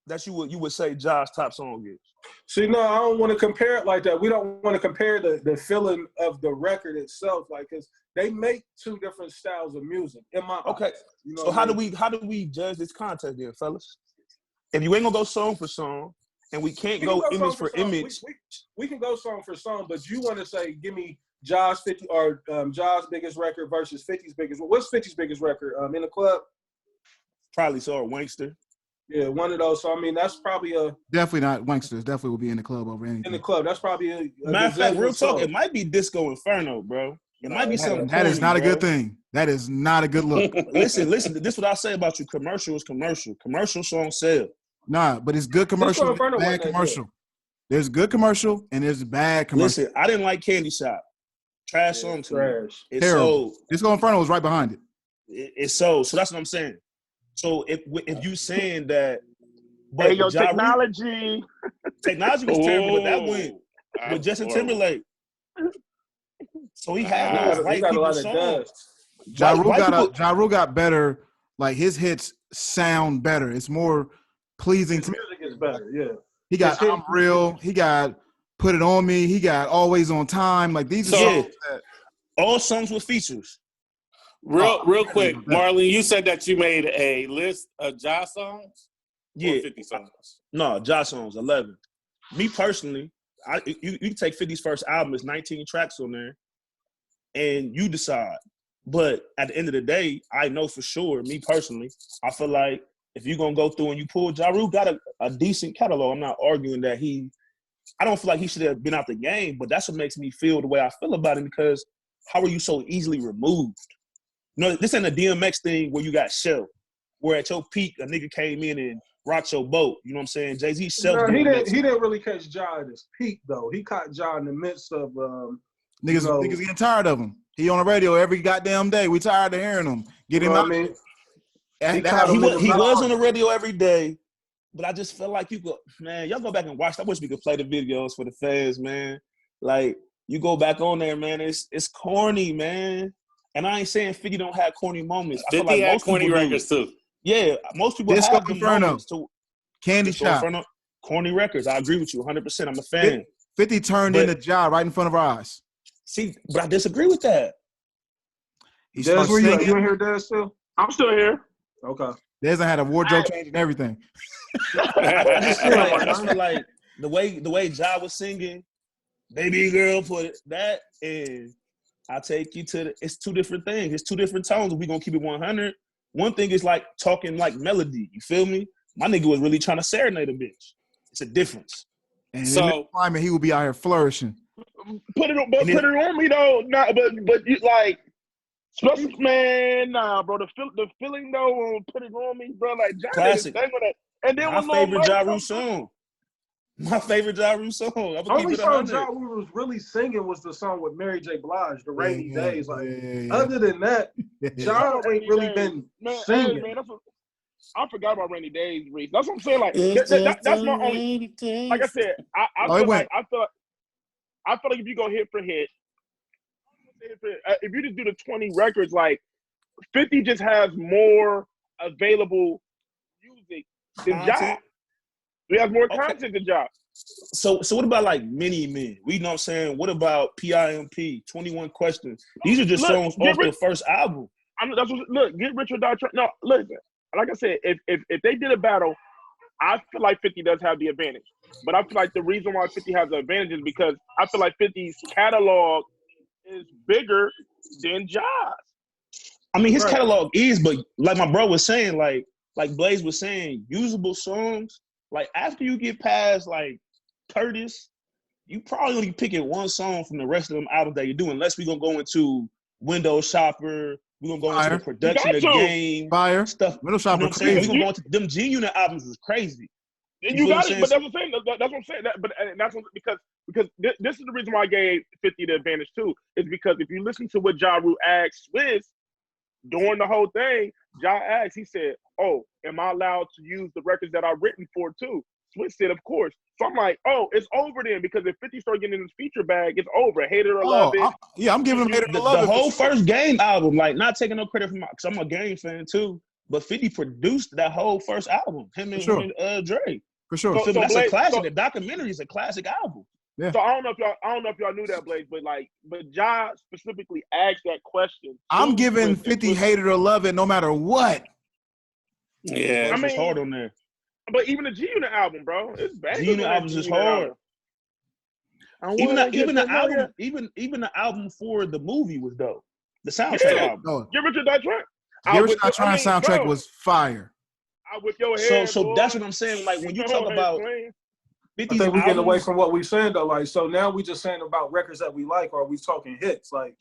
That you would say Ja's top song is. See, no, I don't want to compare it like that. We don't want to compare the feeling of the record itself, like, because they make 2 different styles of music. In my Okay. eyes, you know So how do we judge this contest then, fellas? If you ain't gonna go song for song, and we can't go image for image, we can go song for song, but you want to say, give me Ja's 50 or Ja's biggest record versus 50's biggest. What's 50's biggest record? In the club? probably so, or Wankster. Yeah, one of those. So I mean, that's probably Definitely not Wanksters. Definitely will be in the club over anything. in the club. That's probably a Matter of fact, real talk, song. it might be Disco Inferno, bro. It might be something. That is corny, not a bro. good thing. That is not a good look. Listen. This is what I say about you. Commercial is commercial. Commercial songs sell. Nah, but it's good commercial, Inferno bad wasn't that commercial. There's good commercial and there's bad commercial. Listen, I didn't like Candy Shop. Trash song to me. Trash. It's Terrible. sold. Disco Inferno was right behind it. It's sold. So that's what I'm saying. So if you saying that, but Hey, yo, Ja Rule- technology. technology was terrible, but that went Oh, with Justin horrible. Timberlake. So he He had got those a white lot people of songs. dust. Ja Rule White people- Ja Rule got better. Like his hits sound better. It's more pleasing His to me. music is better. Yeah. He got his- I'm Real. He got Put It On Me. He got Always on Time. Like these are Yeah. songs that All songs with features. Real quick, Marlon, you said that you made a list of Ja songs Yeah. or 50 songs. No, Ja songs, 11. Me personally, you take 50's first album, it's 19 tracks on there, and you decide. But at the end of the day, I know for sure, me personally, I feel like if you're going to go through and you pull, Ja Rule got a decent catalog. I'm not arguing that I don't feel like he should have been out the game, but that's what makes me feel the way I feel about him because how are you so easily removed? No, this ain't a DMX thing where you got shelved, where at your peak, a nigga came in and rocked your boat. You know what I'm saying? Jay-Z shelved No, he DMX. didn't really catch Ja at his peak though. He caught Ja in the midst of niggas getting tired of him. He on the radio every goddamn day. We tired of hearing him. Get him you know out. what I mean? He was on the radio every day, but I just felt like y'all go back and watch. I wish we could play the videos for the fans, man. Like, you go back on there, man, it's corny, man. And I ain't saying 50 don't have corny moments. I feel 50 like had most corny people do. records too. Yeah, most people Disco have them Inferno. moments too. Candy Disco Shop. Inferno, corny records. I agree with you 100%. I'm a fan. 50 turned But- into Ja right in front of our eyes. See, but I disagree with that. He Des, starts where you at? singing. You in here, Des, still? I'm still here. Okay. Des had a wardrobe change and everything. I just feel like the way Ja was singing, baby girl put it, that and I take you to it's 2 different things. It's 2 different tones. We're gonna keep it 100. One thing is like talking like melody. You feel me? My nigga was really trying to serenade a bitch. It's a difference. And So- in this climate, he would be out here flourishing. Put it on me though. Nah, but you like, especially man, nah, bro. The feeling though, put it on me, bro. Like John Classic. did his thing on that. And then My when Lil favorite Mike Ja comes Rule through- song. My favorite Ja Rule song. I'm gonna Only keep it song 100. Ja Rule was really singing was the song with Mary J. Blige, The Rainy Yeah, Days. Like, yeah. other than that, Ja ain't Rainy really Days. been Man, singing. hey, man, I forgot about Rainy Days, Reese. That's what I'm saying. Like It's that's just my a only. rainy day. Like I said, I Oh, it feel went. like if you go hit for hit, if you just do the 20 records, like 50 just has more available music than Ja. Content. He has more Okay. content than Ja. So what about like Many Men? We know what I'm saying. What about PIMP? 21 Questions. These are just Look, songs get off the rich- first album. Look, Get Rich or Die Trying. No, listen. Like I said, if they did a battle, I feel like 50 does have the advantage. But I feel like the reason why 50 has the advantage is because I feel like 50's catalog is bigger than Ja's. I mean, his Right. catalog is, but like my bro was saying, like Blaze was saying, usable songs. Like after you get past like Curtis, you probably only picking one song from the rest of them albums that you do, unless we're gonna go into Windows Shopper, we're gonna go into Fire. the production You of got to. game Fire. stuff. Middle You shopper. know what I'm saying? crazy. We're gonna go into them G-Unit albums is crazy. And You you feel got what I'm it, but saying? that's what I'm saying. That's what I'm saying. And that's what, because this is the reason why I gave 50 the advantage too. Is because if you listen to what Ja Rule asked Swiss during the whole thing, Ja asked, he said, "Oh, am I allowed to use the records that I've written for too?" Swiss said, "Of course." So I'm like, "Oh, it's over then," because if 50 start getting in his feature bag, it's over. Hate it or love it. I'm giving him hater The, to love the it. whole for sure. first game album, like not taking no credit from because I'm a game fan too. But 50 produced that whole first album. Him and, For sure. him and Dre. For sure. You feel me? That's Blake, a classic. The documentary is a classic album. So I don't know if y'all knew that, Blaze, but Ja specifically asked that question. I'm to giving Swiss, and 50 Swiss- hater to love it no matter what. Yeah. Verse I was mean- hard on there. But even the G Unit album, bro, it's bad. G-Unit albums is hard. Even the album for the movie was dope. The soundtrack Yeah. album. No, Get Richard that track. Get Rich or Die Trying soundtrack bro, was fire. I whip your head. So boy. that's what I'm saying. Like when you know talk what about I'm saying? 50's I think we're getting away albums, from what we saying though. Like, so now we just saying about records that we like, or are we talking hits? Like,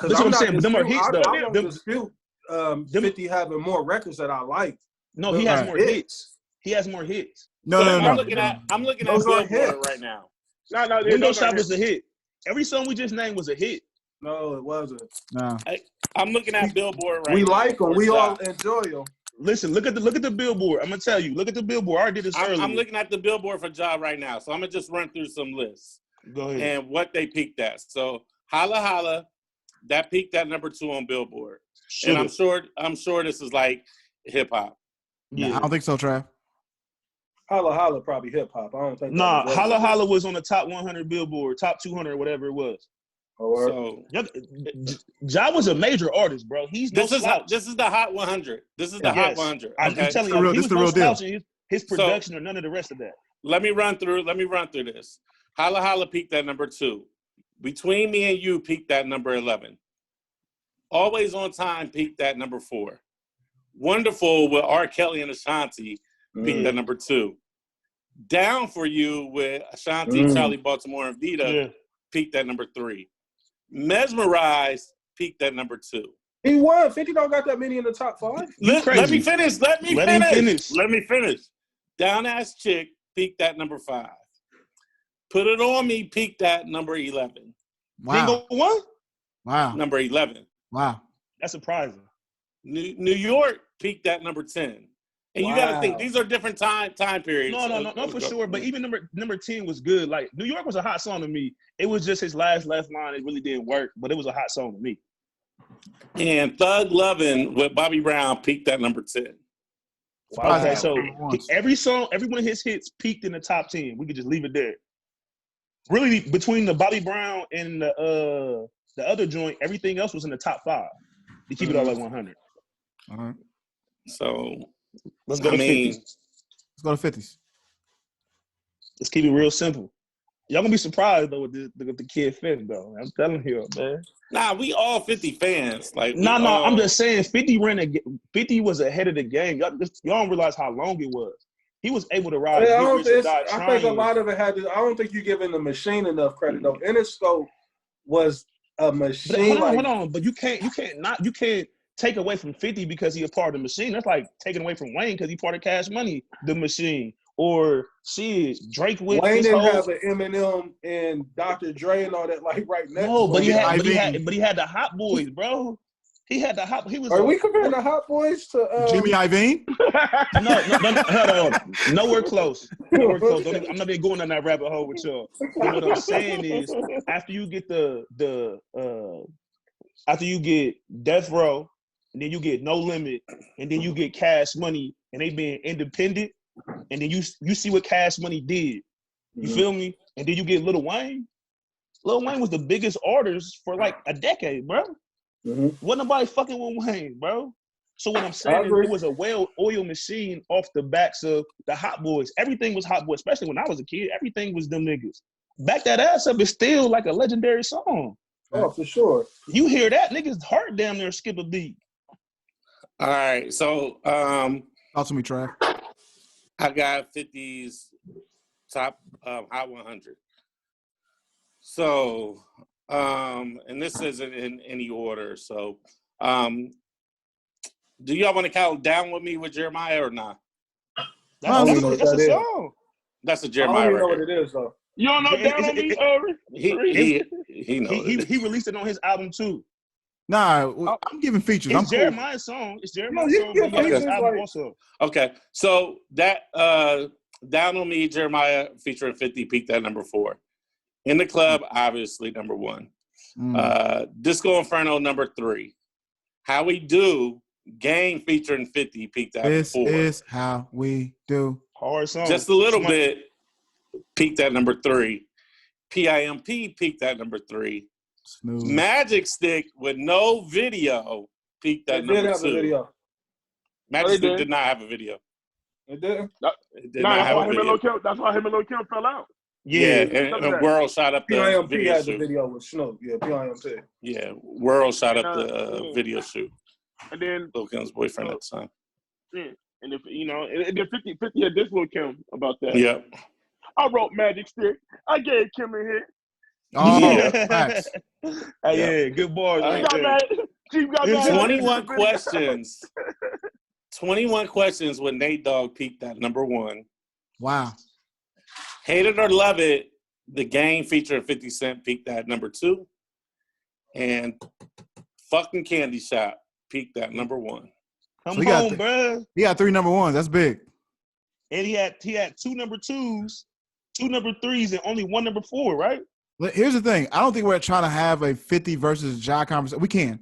that's what I'm saying. But them are hits though. I don't Them- dispute 50 having more records that I like. no, he has Right. more hits. He has more hits. No. I'm looking at Those are Billboard hits. right now. No, Window those are Shop hits. was a hit. Every song we just named was a hit. No, it wasn't. No. I'm looking at Billboard right We now. like them. for We Ja. all enjoy them. Listen, look at the Billboard. I'm gonna tell you. Look at the Billboard. I already did this earlier. I'm looking at the Billboard for Ja right now. So I'm gonna just run through some lists Go ahead. and what they peaked at. So Holla Holla, that peaked at number 2 on Billboard. And I'm sure this is like hip hop. No, Yeah. I don't think so, Trav. Holla Holla probably hip hop. I don't think. that Nah, was Holla regular. Holla was on the top 100 Billboard, top 200, whatever it was. Or- So Ja was a major artist, bro. He's no this is slouch. the Hot 100. This is the Yes. Hot 100. I'm Okay. telling The you, real- he this was the no real deal. slouch in his production or none of the rest of that. Let me run through this. Holla Holla peaked at number 2. Between Me and You peaked at number 11. Always on Time peaked at number 4. Wonderful with R. Kelly and Ashanti peaked at number 2. Down for You with Ashanti, Charlie Baltimore, and Vita peaked at number 3. Mesmerized peaked at number 2. He won. 50 don't got that many in the top 5. Let me finish. Let me Let him finish. Let me finish. Down Ass Chick peaked at number 5. Put It On Me peaked at number 11. Wow. Bingo one? Wow. Number 11. Wow. That's surprising. New York peaked at number 10. And you got to think, these are different time periods. No, for sure. But even number 10 was good. Like, New York was a hot song to me. It was just his last line. It really didn't work, but it was a hot song to me. And Thug Lovin' with Bobby Brown peaked at number 10. Wow. Okay, so Wow. every one of his hits peaked in the top 10. We could just leave it there. Really, between the Bobby Brown and the other joint, everything else was in the top 5. To keep it all at 100. All right. So, Let's go to 50s. Let's go to 50s. Let's keep it real simple. Y'all gonna be surprised though with the Kid 50 though. I'm telling you, man. Nah, we all 50 fans. Like, No, I'm just saying 50 was ahead of the game. Y'all don't realize how long it was. He was able to ride Yeah, Get Rich or Die I think a Trying. lot of it had to. I don't think you're giving the machine enough credit though. Interscope was a machine. But hold on. But you can't take away from 50 because he a part of the machine. That's like taking away from Wayne because he part of Cash Money, the machine. Or shit, Drake with Wayne his didn't whole. have an Eminem and Dr. Dre and all that like right next. No, but he to him. had the Hot Boys, bro. He had the Hot. He was. Are we comparing the Hot Boys to Jimmy Iovine? No, nowhere close. Nowhere close. I'm not even going down that rabbit hole with y'all. But what I'm saying is, after you get after you get Death Row, and then you get No Limit, and then you get Cash Money, and they being independent, and then you see what Cash Money did. You feel me? And then you get Lil Wayne. Lil Wayne was the biggest artist for like a decade, bro. Wasn't nobody fucking with Wayne, bro. So what I'm saying is it was a well-oiled machine off the backs of the Hot Boys. Everything was Hot Boys, especially when I was a kid. Everything was them niggas. Back that ass up is still like a legendary song. Oh, for sure. You hear that, niggas' heart damn near skip a beat. All right, so Talk to me, Trav. I got 50's top Hot 100. So, and this isn't in any order. So, do y'all want to count Down With Me with Jeremiah or not? That's a song. That's a I Jeremiah don't even know record. what it is though. You don't know Down On Me, He knows. He released it on his album too. Nah, I'm giving features. It's I'm cool. Jeremiah's song. It's Jeremiah's song. But he has his album also. Okay, so that Down On Me, Jeremiah featuring 50 peaked at number 4. In the Club, obviously number 1. Disco Inferno, number 3. How We Do, Game featuring 50 peaked at 4. This is how we do. Hard song. Just a little bit peaked at number 3. PIMP peaked at number 3. Snooze. Magic Stick with no video peaked at number 2. Magic Stick did not have a video. It didn't? It did not have a video. That's why him and Lil Kim fell out. Yeah, and World shot up the PIMP video had shoot. the video with Snoop. Yeah, PIMP. Yeah, World shot up the video shoot. And then Lil Kim's boyfriend at the time. Yeah. And if and then 50 had this Lil Kim about that. Yep. I wrote Magic Stick. I gave Kim a hit. Oh, Yeah. facts. Yeah, good bars. Chief got mad. 21 questions. 21 questions when Nate Dogg peaked at number 1. Wow. Hate It or Love It, The Game featuring 50 Cent peaked at number 2. And Fucking Candy Shop peaked at number 1. Come home, bro. He got 3 number 1s. That's big. And he had 2 number 2s, 2 number 3s, and only 1 number 4, right? Here's the thing. I don't think we're trying to have a 50 versus Ja conversation. We can.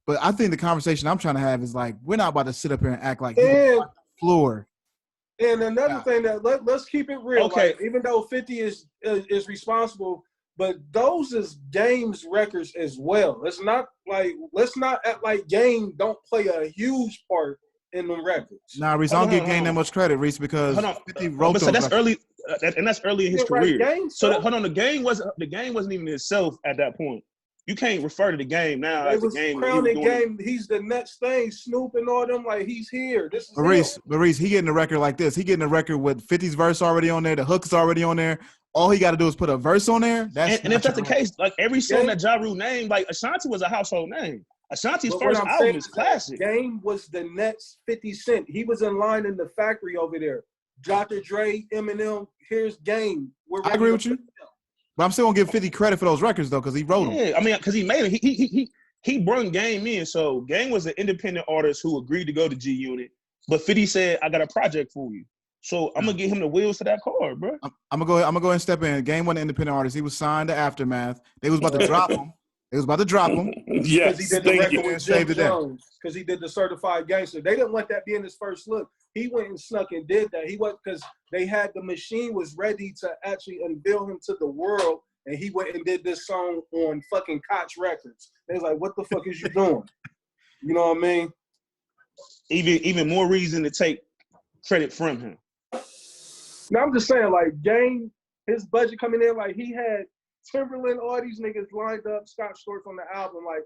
But I think the conversation I'm trying to have is like, we're not about to sit up here and act like he's on the floor. And another thing that let's keep it real. Okay. Like, even though 50 is responsible, but those is Game's records as well. Let's not act like Game don't play a huge part in the records. Nah, Reese, I don't give Game that much credit, Reese, because 50 wrote those that's records. early, and that's early in his career. Right, hold on, the game wasn't even itself at that point. You can't refer to the Game now as a Game. Crowning Game. He's the next thing. Snoop and all them, like, he's here. This is Reese, he getting a record like this. He getting a record with 50's verse already on there. The hook's already on there. All he got to do is put a verse on there. And if that's the case, like every song that Ja Rule named, like Ashanti was a household name. Ashanti's first album is classic. Game was the next 50 Cent. He was in line in the factory over there. Dr. Dre, Eminem, here's Game. I agree with you. But I'm still gonna give 50 credit for those records though, because he wrote them. Yeah, I mean, because he made it. He brought Game in. So Game was an independent artist who agreed to go to G Unit, but 50 said, "I got a project for you." So I'm gonna get him the wheels to that car, bro. I'm gonna go ahead and step in. Game wasn't an independent artist. He was signed to Aftermath. They was about to drop him. Yes, he did the record with Jim Jones. Because he did the Certified Gangster. They didn't let that be in his first look. He went and snuck and did that. He was because they had the machine was ready to actually unveil him to the world, and he went and did this song on fucking Koch Records. They was like, "What the fuck is you doing?" You know what I mean? Even more reason to take credit from him. Now I'm just saying, like, Game, his budget coming in, like he had Timberland, all these niggas lined up, Scott Storch on the album, like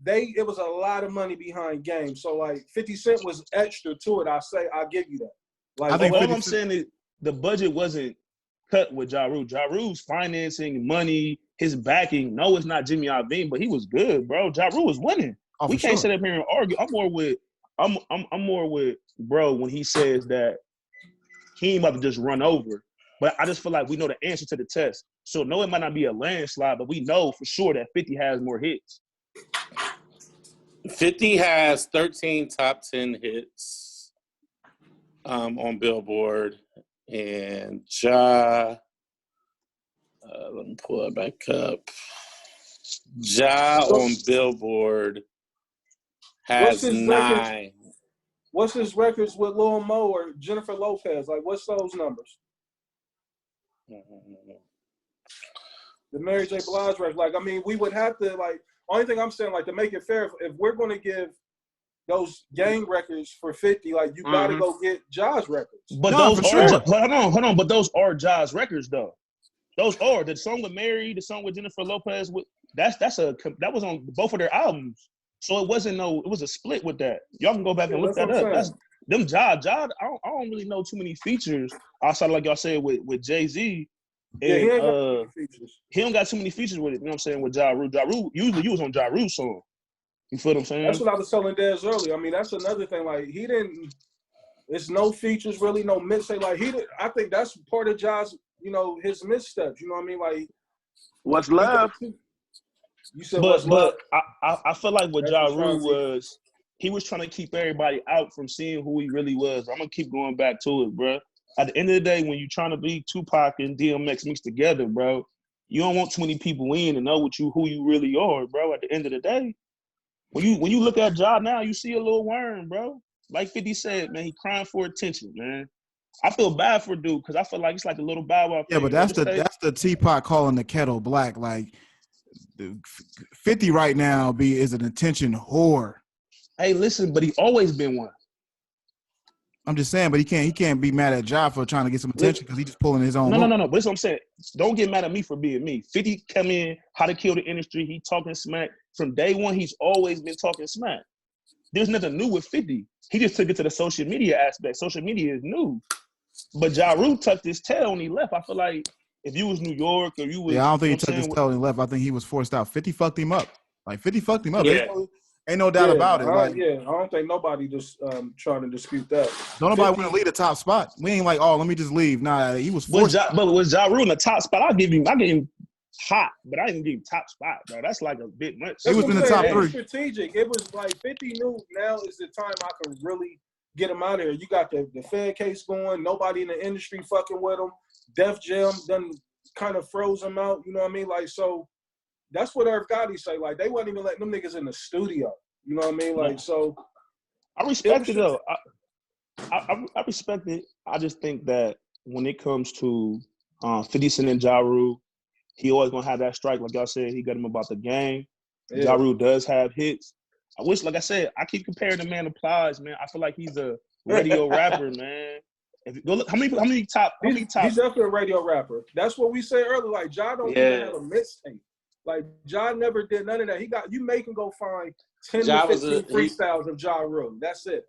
it was a lot of money behind Game. So like 50 Cent was extra to it. I'll give you that. Like I think all I'm saying is the budget wasn't cut with Ja Rule. Ja Rule's financing, money, his backing. No, it's not Jimmy Iovine, but he was good, bro. Ja Rule was winning. We can't sit up here and argue. I'm more with bro when he says that he ain't about to just run over. But I just feel like we know the answer to the test. So no, it might not be a landslide, but we know for sure that 50 has more hits. 50 has 13 top 10 hits on Billboard. And Ja, let me pull it back up. Ja on Billboard has 9. What's his records with Lil Mo or Jennifer Lopez? Like, what's those numbers? The Mary J. Blige record. Like, I mean, we would have to, like, only thing I'm saying, like, to make it fair, if we're going to give those Gang records for 50, like, you got to go get Ja's records. But those are, hold on, but those are Ja's records, though. Those are. The song with Mary, the song with Jennifer Lopez, that was on both of their albums. So it was a split with that. Y'all can go back and look that up. That's them Ja. I don't really know too many features outside, like y'all said, with Jay-Z. And, he ain't got too many features. He don't got too many features with it, you know what I'm saying, with Ja Rule. Ja Rule, usually you was on Ja Rule's song. You feel what I'm saying? That's what I was telling Dez earlier. I mean, that's another thing. Like, it's no features, really, no mixtape. Like, I think that's part of Ja's, his missteps. You know what I mean? Like, what's left? You said but I feel like what Ja Rule was, he was trying to keep everybody out from seeing who he really was. I'm going to keep going back to it, bro. At the end of the day, when you're trying to be Tupac and DMX mixed together, bro, you don't want too many people in to know who you really are, bro. At the end of the day, when you look at Ja now, you see a little worm, bro. Like 50 said, man, he crying for attention, man. I feel bad for dude because I feel like it's like a little Bow Wow. Yeah, but that's the teapot calling the kettle black. Like 50 right now is an attention whore. Hey, listen, but he always been one. I'm just saying, but he can't be mad at Ja for trying to get some attention because he's just pulling his own. No. But that's what I'm saying. Don't get mad at me for being me. 50 come in, how to kill the industry. He talking smack from day one. He's always been talking smack. There's nothing new with 50. He just took it to the social media aspect. Social media is new. But Ja Rule tucked his tail when he left. I feel like if you was New York or you was, I don't think he took his tail when he left. I think he was forced out. 50 fucked him up. Like 50 fucked him up. Yeah. Ain't no doubt about it. I don't think nobody just trying to dispute that. Don't nobody want to leave the top spot. We ain't like, let me just leave. Nah, he was forced. But with Ja Rule in the top spot, I give him hot, but I didn't give him top spot, bro. That's like a bit much. He was in the top 3. It was strategic. It was like 50 knew now is the time I can really get him out of here. You got the Fed case going. Nobody in the industry fucking with him. Def Jam done kind of froze him out. You know what I mean? Like, so that's what Irv Gotti say. Like, they wasn't even letting them niggas in the studio. You know what I mean? Like, so. I respect it, though. I respect it. I just think that when it comes to 50 Cent and Ja Rule, he always going to have that strike. Like y'all said, he got him about the game. Yeah. Ja Rule does have hits. I wish, like I said, I keep comparing the man to Plies, man. I feel like he's a radio rapper, man. If you go look, how many top? He's definitely a radio rapper. That's what we said earlier. Like, Ja don't even have a mixtape. Like, Ja never did none of that. You make him go find 10 to 15 freestyles of Ja Rule. That's it.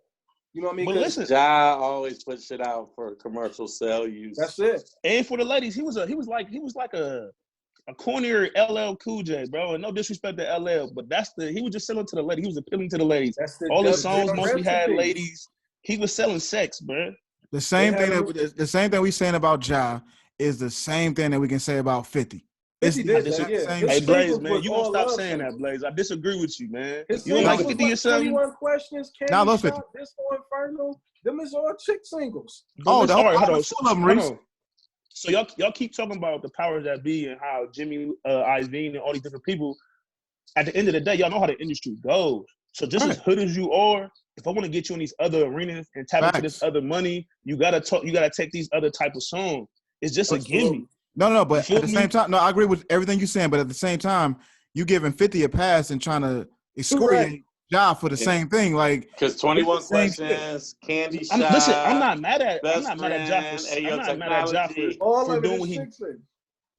You know what I mean? But listen, Ja always put shit out for commercial sale use. That's it. And for the ladies, he was like a cornier LL Cool J, bro. And no disrespect to LL, but he was just selling to the ladies. He was appealing to the ladies. All his songs mostly had ladies. He was selling sex, bro. The same thing we saying about Ja is the same thing that we can say about 50. Hey, Blaze, man, you won't stop saying that, Blaze. I disagree with you, man. You don't like 50 yourself? 21 Questions, Candy Shop, Disco Inferno. Them is all chick singles. Hold on. So y'all keep talking about the powers that be and how Jimmy Iovine and all these different people. At the end of the day, y'all know how the industry goes. So just as hood as you are, if I want to get you in these other arenas and tap into this other money, you gotta take these other type of songs. It's just a gimme. No, but at the same time, I agree with everything you're saying, but at the same time, you giving 50 a pass and trying to excoriate Ja for the same thing, like because 21 Questions, Candy Shop. Listen, I'm not mad at Ja for doing what he.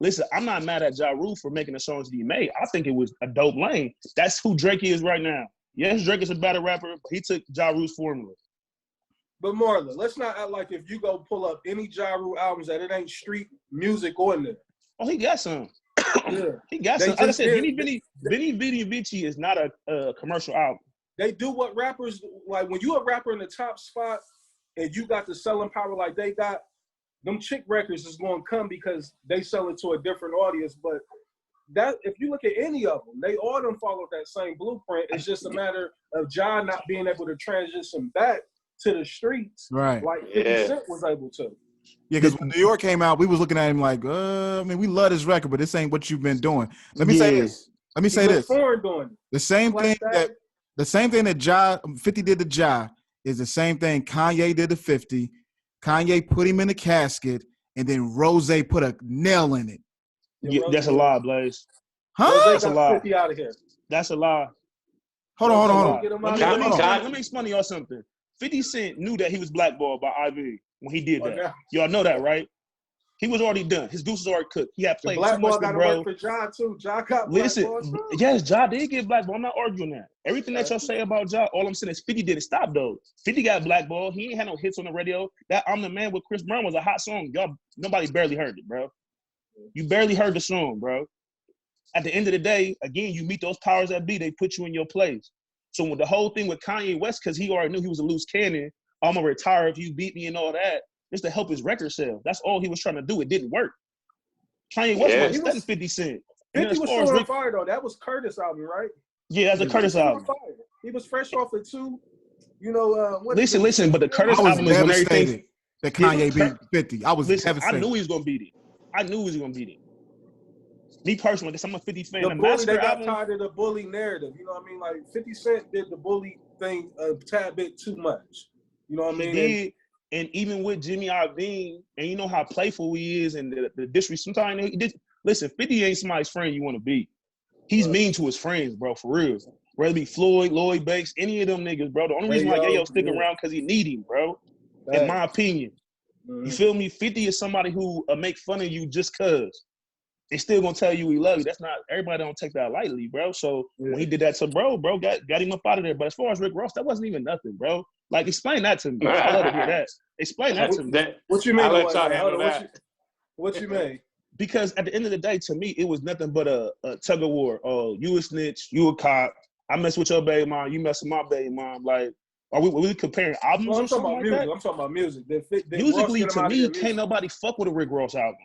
Listen, I'm not mad at Ja Rule for making the songs that he made. I think it was a dope lane. That's who Drake is right now. Yes, Drake is a better rapper, but he took Ja Rule's formula. But Marlon, let's not act like if you go pull up any Ja Rule albums that it ain't street music on there. Oh, he got some. Yeah. He got They some. Like I just said, did- Vinny Vici is not a commercial album. They do what rappers like when you a rapper in the top spot and you got the selling power like they got, them chick records is going to come because they sell it to a different audience. But that if you look at any of them, they all them follow that same blueprint. It's just a matter of Ja not being able to transition back to the streets, Right. like 50 Cent was able to. Yeah, because when New York came out, we was looking at him like, I mean, we love this record, but this ain't what you've been doing. Let me say this. Let me say this. Foreign doing it. The same Like thing that Ja 50 did to Ja is the same thing Kanye did to 50. Kanye put him in a casket, and then Rose put a nail in it. Yeah, that's a lie, Blaze. Huh? That's a lie. 50 out of here. That's a lie. Hold on. Get him out Let of here. me explain to y'all something. 50 Cent knew that he was blackballed by IV when he did that. Okay. Y'all know that, right? He was already done. His goose was already cooked. He had The played black too much ball with got to bro. work for Ja too. Ja got Listen, blackballed too. yes, Ja did get blackballed. I'm not arguing that. Everything that y'all say about Ja, all I'm saying is 50 didn't stop though. 50 got blackballed. He ain't had no hits on the radio. That I'm the Man with Chris Brown was a hot song. Y'all, nobody barely heard it, bro. You barely heard the song, bro. At the end of the day, again, you meet those powers that be, they put you in your place. So with the whole thing with Kanye West, because he already knew he was a loose cannon, I'm gonna retire if you beat me and all that, just to help his record sell. That's all he was trying to do. It didn't work. Kanye West wasn't studying 50 Cent. 50 was still on fire though. That was Curtis' album, right? Yeah, that's a Curtis album. He was fresh off of two. You know, listen, but the Curtis I was album is when everything. devastated that Kanye beat 50. I was devastated. I knew he was gonna beat it. I knew he was gonna beat it. Me personally, because I'm a 50 fan. The bully, they got tired of the bully narrative. You know what I mean? Like 50 Cent did the bully thing a tad bit too much. You know what I mean? He did. And even with Jimmy Iovine, and you know how playful he is, and the disrespect. Sometimes he did. Listen, 50 ain't somebody's friend you want to be. He's mean to his friends, bro, for real. Whether it be Floyd, Lloyd Banks, any of them niggas, bro. The only reason why Yayo stick around because he need him, bro. In my opinion. You feel me? 50 is somebody who make fun of you just cause. They still gonna tell you we love you. That's not everybody don't take that lightly, bro. So when he did that to bro got him up out of there. But as far as Rick Ross, that wasn't even nothing, bro. Like explain that to me. I love to hear that. Explain that to me. What you mean? I'll let y'all handle that. What you mean? Because at the end of the day, to me, it was nothing but a tug of war. Oh, you a snitch, you a cop. I mess with your baby mom, you mess with my baby mom. Like, are we comparing albums or something like that? I'm talking about music. Musically, to me, can't nobody fuck with a Rick Ross album.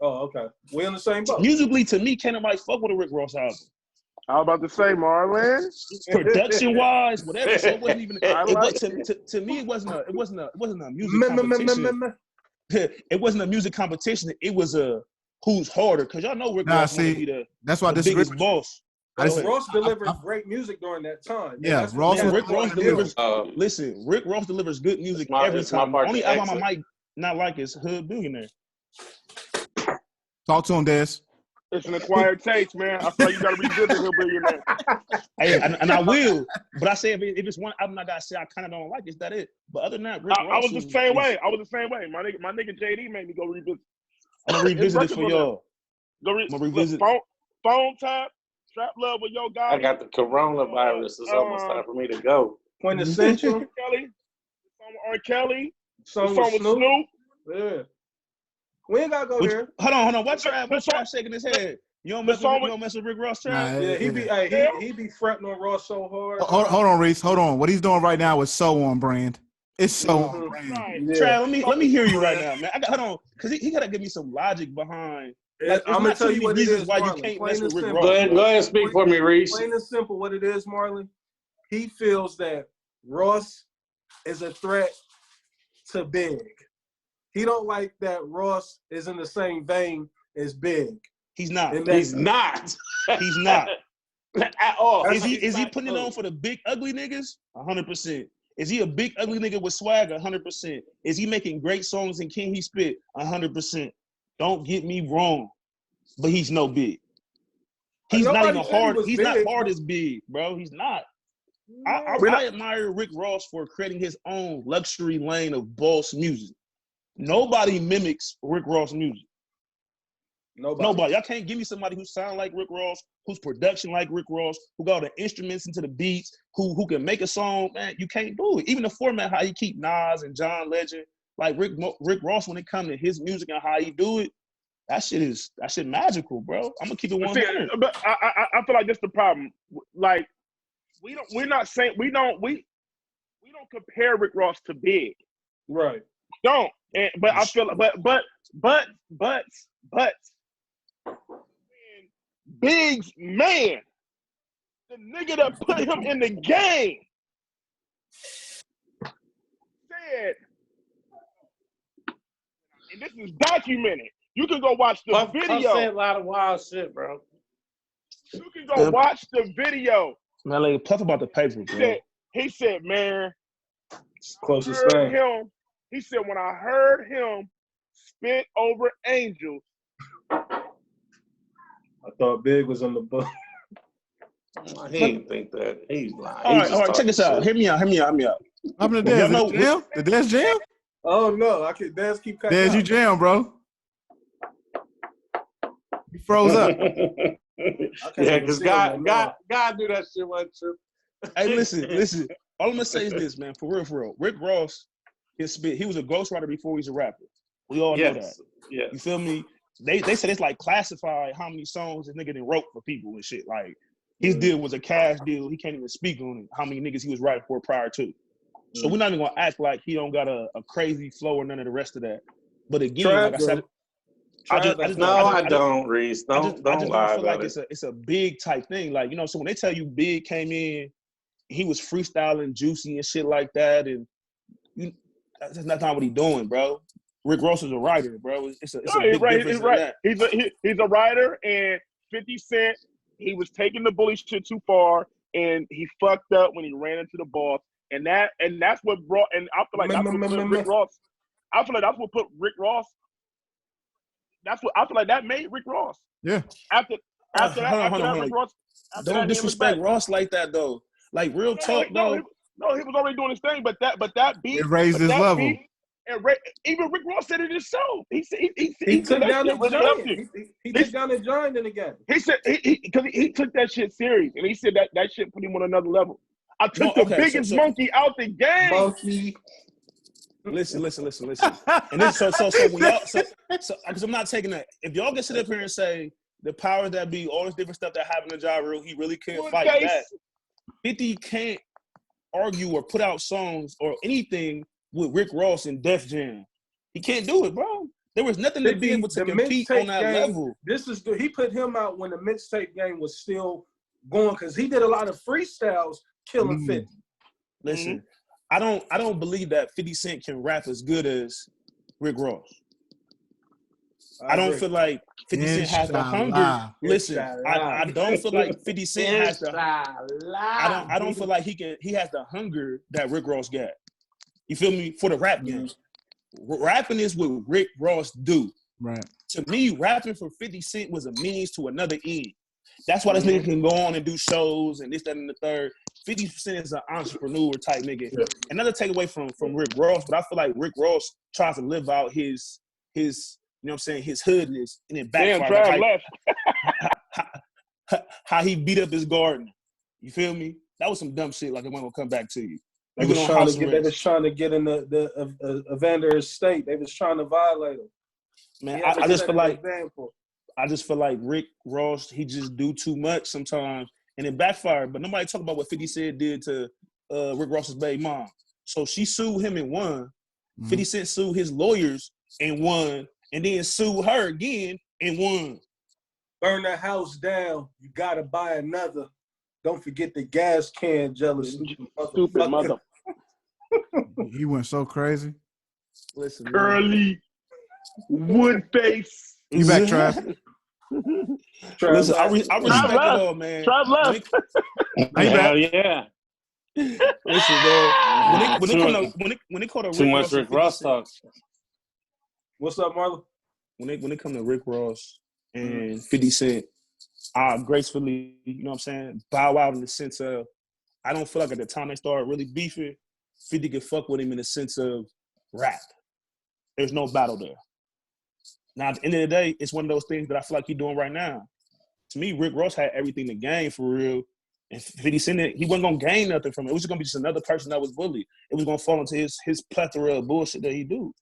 Oh, okay. We in the same boat. Musically, to me, can't nobody fuck with a Rick Ross album. I was about to say, Marlon. Production-wise, whatever. So it wasn't even. To me, it wasn't a music competition. It wasn't a music competition. It was a who's harder. Because y'all know Rick Ross wanted to be that's why the biggest boss. Ross delivered great music during that time. Yeah, Rick Ross delivers. Listen, Rick Ross delivers good music every time. The only album I might not like is Hood Billionaire. Talk to him, Des. It's an acquired taste, man. I feel like you got to revisit Hood Billionaire. Hey, and I will. But I say if it's one album I gotta say I kind of don't like, is that it? But other than that, Rick Ross I was the same way. My nigga JD made me go revisit. I'm gonna revisit it for y'all. Go revisit. Phone tap. Trap Love with Yo Gotti. I got the coronavirus. It's almost time for me to go. Quintessential. Kelly. R. Kelly. Song with Snoop. Yeah. We ain't gotta go there. Hold on. What Trav shaking his head? You don't mess with Rick Ross, Trav? Yeah, he be fronting on Ross so hard. Hold on, Reese. Hold on. What he's doing right now is so on brand. It's so on brand. Right. Yeah. Trav, let me hear you right now, man. Hold on, because he gotta give me some logic behind. Like, I'm gonna tell you what reasons why you can't mess with Rick Ross. Go ahead and speak for me, Reese. Plain and simple, what it is, Marlon. He feels that Ross is a threat to Big. He don't like that Ross is in the same vein as Big. He's not. He's not. He's not at all. Is he putting it on for the big ugly niggas? 100%. Is he a big ugly nigga with swag? 100%. Is he making great songs and can he spit? 100%. Don't get me wrong, but he's no Big. He's not even hard. He's not hard as Big, bro. He's not. I admire Rick Ross for creating his own luxury lane of boss music. Nobody mimics Rick Ross music. Nobody. Y'all can't give me somebody who sound like Rick Ross, whose production like Rick Ross, who got the instruments into the beats, who can make a song. Man, you can't do it. Even the format, how he keep Nas and John Legend, like Rick Ross, when it comes to his music and how he do it, that shit magical, bro. I'm gonna keep it 100. See, but I feel like that's the problem. Like we don't compare Rick Ross to Big. Right. Don't. But I feel but Big's man, the nigga that put him in the game, said, and this is documented. You can go watch the video. I say a lot of wild shit, bro. You can go watch the video. Man, like Puff about the paper, bro. He said, man, Closest thing. He said, when I heard him spit over Angels, I thought Big was on the book. He didn't think that. He's lying. All right, check this out. Hear me out. I'm the Dez. Jam? The Dez jam? Oh no, I can Dez keep cutting. Dez, you jam, bro. You froze up. Yeah, because God do that shit one trip. Hey, listen. All I'm gonna say is this, man. For real. Rick Ross, his spit. He was a ghostwriter before he was a rapper. We all know that. Yeah. You feel me? They said it's like classified how many songs this nigga done wrote for people and shit. Like his deal was a cash deal. He can't even speak on it, how many niggas he was writing for prior to. So we're not even gonna act like he don't got a crazy flow or none of the rest of that. But again, like I said, I don't, Reese. Don't lie feel like it. it's a big type thing. Like, you know, so when they tell you Big came in, he was freestyling Juicy and shit like that, and that's not what he doing, bro. Rick Ross is a writer, bro. It's a big difference in that. He's a writer, and 50 Cent, he was taking the bully shit too far, and he fucked up when he ran into the boss, and that's what brought. And I feel like that's what put Rick Ross. I feel like that's what put Rick Ross. That's what I feel like that made Rick Ross. Yeah. After that, Rick Ross. Don't disrespect Ross like that though. Like real talk, though. No, he was already doing his thing, but that beat it raised his level. Even Rick Ross said it himself. He took down the giant. He took down the giant in the game. He said because he took that shit serious, and he said that shit put him on another level. I took the biggest monkey out the game. Monkey. Listen. And then so when y'all because I'm not taking that. If y'all can sit up here and say the powers that be, all this different stuff that happened to Ja Rule, he really can't fight that. 50 can't argue or put out songs or anything with Rick Ross and Def Jam. He can't do it, bro. There was nothing to be able to compete on that level. He put him out when the mixtape game was still going because he did a lot of freestyles killing 50. Listen, I don't believe that 50 Cent can rap as good as Rick Ross. I don't feel like 50 Cent has the hunger. Listen, I don't feel like 50 Cent has the. I don't feel like he has the hunger that Rick Ross got. You feel me? For the rap game, rapping is what Rick Ross do. Right. To me, rapping for 50 Cent was a means to another end. That's why this nigga can go on and do shows and this, that, and the third. 50 Cent is an entrepreneur type nigga. Yeah. Another takeaway from Rick Ross, but I feel like Rick Ross tries to live out his you know what I'm saying, his hoodness, and then backfire. How he beat up his garden. You feel me? That was some dumb shit. Like I'm gonna come back to you. They was trying to get in the Evander estate. They was trying to violate him. Man, I just feel like Rick Ross, he just do too much sometimes, and it backfired. But nobody talk about what 50 Cent did to Rick Ross's baby mom. So she sued him and won. 50 Cent sued his lawyers and won, and then sued her again and won. Burn the house down. You gotta buy another. Don't forget the gas can, jealous stupid mother. He went so crazy. Listen, curly wood face. You back, Trav? Listen, I respect it all, man. Trav left. Yeah. Listen, man. When it come to too much Rick Ross talk. What's up, Marlon? When it come to Rick Ross and 50 Cent, I gracefully, you know what I'm saying, bow out in the sense of, I don't feel like at the time they started really beefing, 50 could fuck with him in the sense of rap. There's no battle there. Now, at the end of the day, it's one of those things that I feel like he's doing right now. To me, Rick Ross had everything to gain for real. And 50 Cent, he wasn't going to gain nothing from it. It was just going to be just another person that was bullied. It was going to fall into his plethora of bullshit that he do.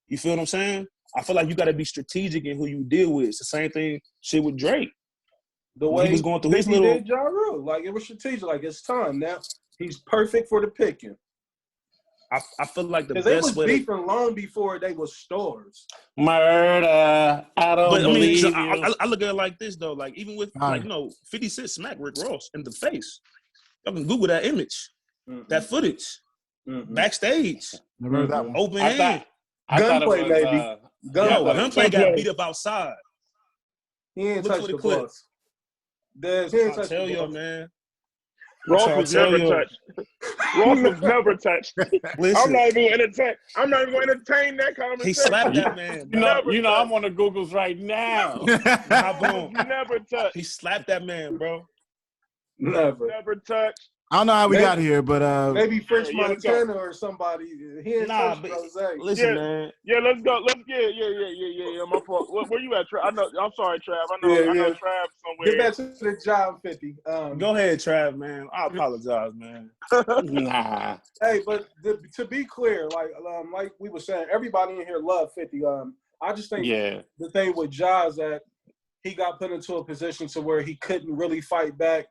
You feel what I'm saying? I feel like you got to be strategic in who you deal with. It's the same thing shit with Drake. The When way he was going through his he little... did Ja Rule. Like, it was strategic. Like, it's time. Now, he's perfect for the picking. I feel like the Because they best was way beefing long before they was stars. Murder. I don't But I mean, believe so you. I look at it like this though. Like even with like 50 Cent smack Rick Ross in the face. Y'all can Google that image, that footage, backstage, Never heard that one. open I hand. thought it Gunplay, was, maybe. Gunplay got Gunplay. beat up outside. He ain't Look touched for the the clip. boss. Dez, he ain't I touched tell the y'all, boss. man. Ross So I was tell never you- touched. Ross was never touched. Listen, I'm not even going to entertain. I'm not even going to entertain that conversation. he slapped that man. You Bro. know, I'm on the Googles right now. Hop He on. was never touched. He slapped that man, bro. Never. Never touched. I don't know how we Maybe- got here, but Maybe French Yeah, let's go. Montana or somebody. He ain't Nah, touched but Rose. listen, Yeah. man. Yeah, let's go. Yeah. My fault. Where you at, Trav? I'm sorry, Trav. I know Yeah. Trav Get somewhere. back to the job 50. Go ahead, Trav, man. I apologize, man. Nah. Hey, but to be clear, like we were saying, everybody in here love 50. I just think Yeah. the thing with Ja is that he got put into a position to where he couldn't really fight back,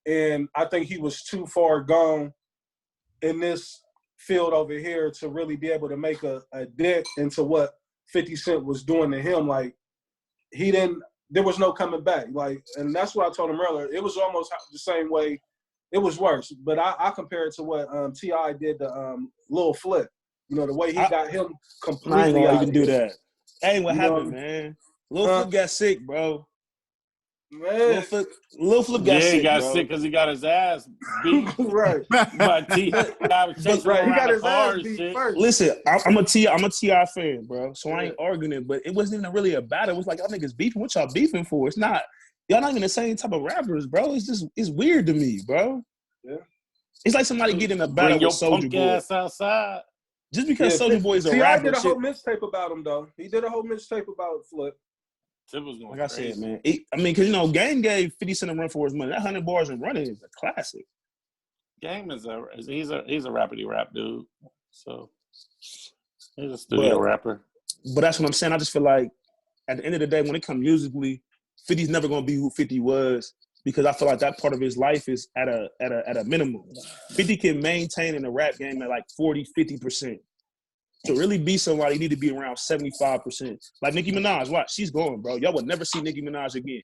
and I think he was too far gone in this field over here to really be able to make a dent into what 50 Cent was doing to him. Like, there was no coming back. Like, and that's what I told him earlier. It was almost the same way. It was worse, but I compare it to what T.I. did to Lil Flip. You know, the way he got him completely I ain't gonna out even of do here. that. That ain't what You happened, know? man. Lil Flip got sick, bro. Man. Lil Flip got Yeah, sick, he got bro. sick because he got his ass beat. Right. But I was chasing him Right. He got around the his car ass and beat shit. first. Listen, I'm a T.I. fan, bro. So I ain't arguing it, but it wasn't even really a battle. It was like, y'all niggas beefing. What y'all beefing for? It's not. Y'all not even the same type of rappers, bro. It's weird to me, bro. Yeah. It's like somebody getting in a battle Bring your with Soulja punk Boy. ass outside. Just because Soulja Boy is a T.I. rapper, did a whole shit. mixtape about him, though. He did a whole mixtape about Flip. It was going Like I crazy. said, man. I mean, because, Game gave 50 Cent a run for his money. That 100 bars and running is a classic. Game is he's a rappity rap dude. So he's a studio rapper. But that's what I'm saying. I just feel like at the end of the day, when it comes musically, 50's never gonna be who 50 was, because I feel like that part of his life is at a minimum. 50 can maintain in the rap game at like 40, 50%. To really be somebody, you need to be around 75%. Like Nicki Minaj, watch, she's going, bro. Y'all would never see Nicki Minaj again.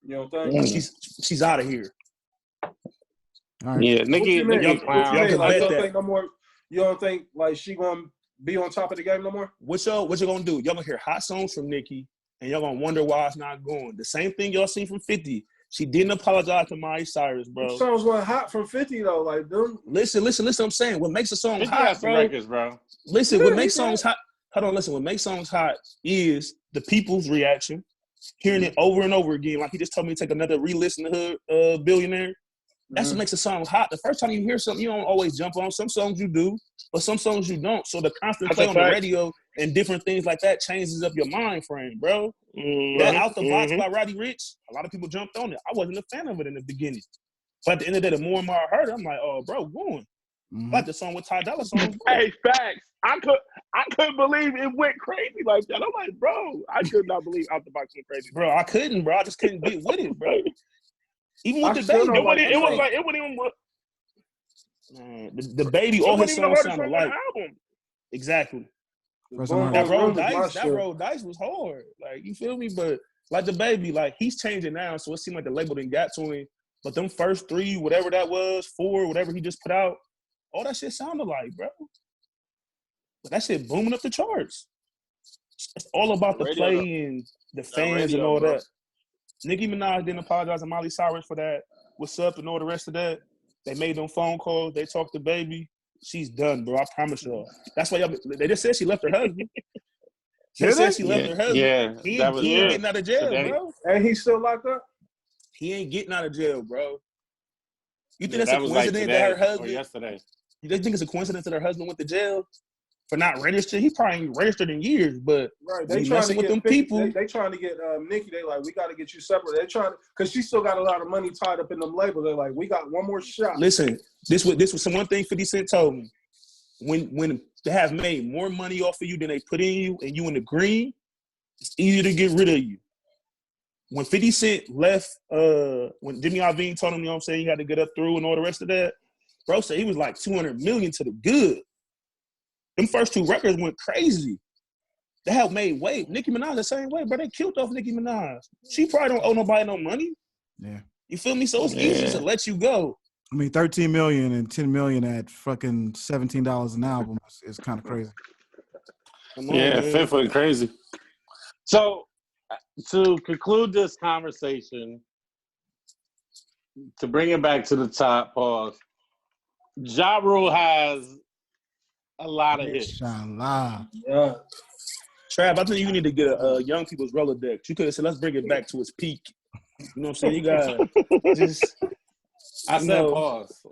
You don't think? She's out of here. all right. Yeah, What Nicki you mean? clown. Y'all can Like, bet you don't that. think no more? You don't think like she gonna be on top of the game no more? What y'all gonna do? Y'all gonna hear hot songs from Nicki, and y'all gonna wonder why it's not going. The same thing y'all seen from 50. She didn't apologize to Miley Cyrus, bro. Songs went hot from 50 though. Like them. Listen. I'm saying what makes a song 50 hot, has some bro. records, bro. Listen, Yeah, what makes he songs hot? Hold on, listen. What makes songs hot is the people's reaction, hearing it over and over again. Like he just told me to take another re-listen to Hood Billionaire. That's what makes a song hot. The first time you hear something, you don't always jump on. Some songs you do, but some songs you don't. So the constant play on the radio and different things like that changes up your mind frame, bro. That Out the Box by Roddy Ricch, a lot of people jumped on it. I wasn't a fan of it in the beginning. But at the end of the day, the more and more I heard it, I'm like, oh, bro, going. Like the song with Ty Dolla $ign. Hey, facts. I couldn't believe it went crazy like that. I'm like, bro, I could not believe Out the Box went crazy. Bro, I couldn't, bro. I just couldn't get with it, bro. Even with the still baby. don't like It wasn't even. Man, the baby, all his It wasn't even the songs hardest sound song on alike. the album. Exactly. First time I That heard it. road dice was hard. Like, you feel me? But like the baby, like he's changing now, so it seemed like the label didn't got to him. But them first 3, whatever that was, 4, whatever he just put out, all that shit sounded like, bro. But that shit booming up the charts. It's all about the Radio, play and the fans and all that. Nicki Minaj didn't apologize to Miley Cyrus for that. What's up and all the rest of that. They made them phone calls. They talked to baby. She's done, bro. I promise y'all. That's why y'all. They just said she left her husband. They said she left her husband. Yeah, He ain't getting out of jail, bro. And he's still locked up? He ain't getting out of jail, bro. You think that that's a was like coincidence today that her husband? or yesterday? You think it's a coincidence that her husband went to jail? for not registering. He probably ain't registered in years, but right. they They trying to messing with get them 50, people. They trying to get Nicki. They like, we got to get you separate. They trying to, because she still got a lot of money tied up in them labels. They're like, we got one more shot. Listen, this was some one thing 50 Cent told me. When they have made more money off of you than they put in you, and you in the green, it's easier to get rid of you. When 50 Cent left, when Jimmy Iovine told him, you know what I'm saying, he had to get up through and all the rest of that, bro said he was like 200 million to the good. Them first 2 records went crazy. They have made weight. Nicki Minaj the same way, but they killed off Nicki Minaj. She probably don't owe nobody no money. Yeah. You feel me? So it's easy to let you go. I mean, 13 million and 10 million at fucking $17 an album is kind of crazy. Come on, Yeah, man. Fifth went crazy. So, to conclude this conversation, to bring it back to the top, pause. Ja Rule has a lot of hits. Inshallah. Yeah. Trav, I think you need to get a young people's Rolodex. You could have said, let's bring it back to its peak. You know what I'm saying? You got just. I said pause.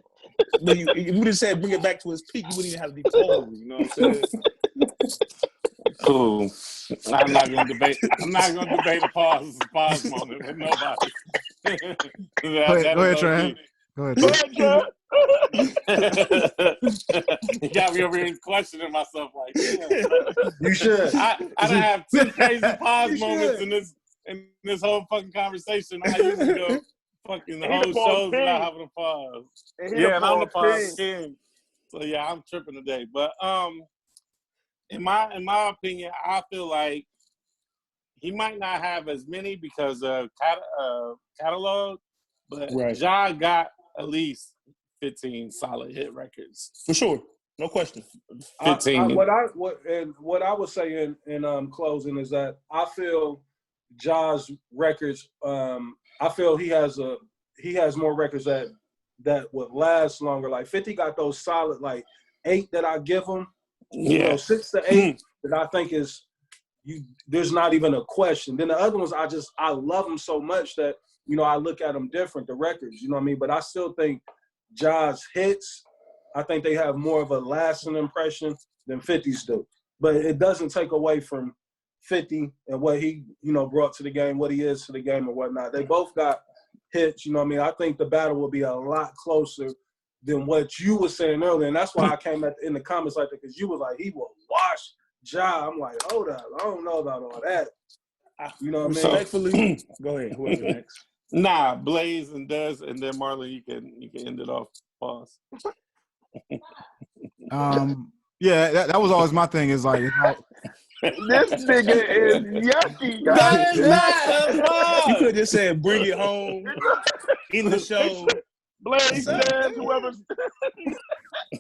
But you would have said bring it back to its peak. You wouldn't even have to be paused. You know what I'm saying? Cool. I'm not gonna debate a pause moment with nobody. Go ahead, Trav. Go ahead, Trav. You got me over here questioning myself like, damn. You should. I done have 10 crazy pause moments in this whole fucking conversation. I usually go fucking the whole shows without having a pause. Yeah, and I'm the pause king. So yeah, I'm tripping today. But in my opinion, I feel like he might not have as many because of catalog, but Ja got at least 15 solid hit records. For sure. No question. 15. What I would say in closing is that I feel Ja's records. I feel he has more records that would last longer. Like 50 got those solid like 8 that I give him. Yeah. You know, 6 to 8 that I think is there's not even a question. Then the other ones I love them so much that, you know, I look at them different, the records, you know what I mean? But I still think Ja's hits, I think they have more of a lasting impression than 50's do. But it doesn't take away from 50 and what he, you know, brought to the game, what he is to the game and whatnot. They both got hits, you know what I mean? I think the battle will be a lot closer than what you were saying earlier. And that's why I came in the comments like that, because you were like, he will wash Ja. I'm like, hold up, I don't know about all that. You know what I mean? Respectfully, go ahead. Whoever next. Nah, Blaze and Des, and then Marlon, you can end it off. Pause. Yeah, that was always my thing. Is like, This nigga is yucky, guys. That is not a pause. You could have just said, bring it home in the show. Blaze says whoever's.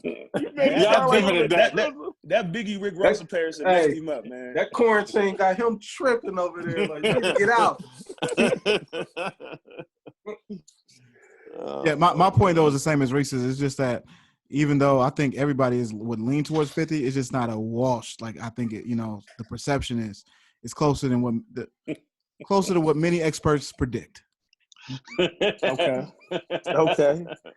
Y'all giving it that Biggie Rick Ross comparison messed him up, man. That quarantine got him tripping over there. Like, get out. Yeah, my point though is the same as Reese's. It's just that even though I think everybody would lean towards 50, it's just not a wash. Like I think the perception is it's closer than closer to what many experts predict. Okay.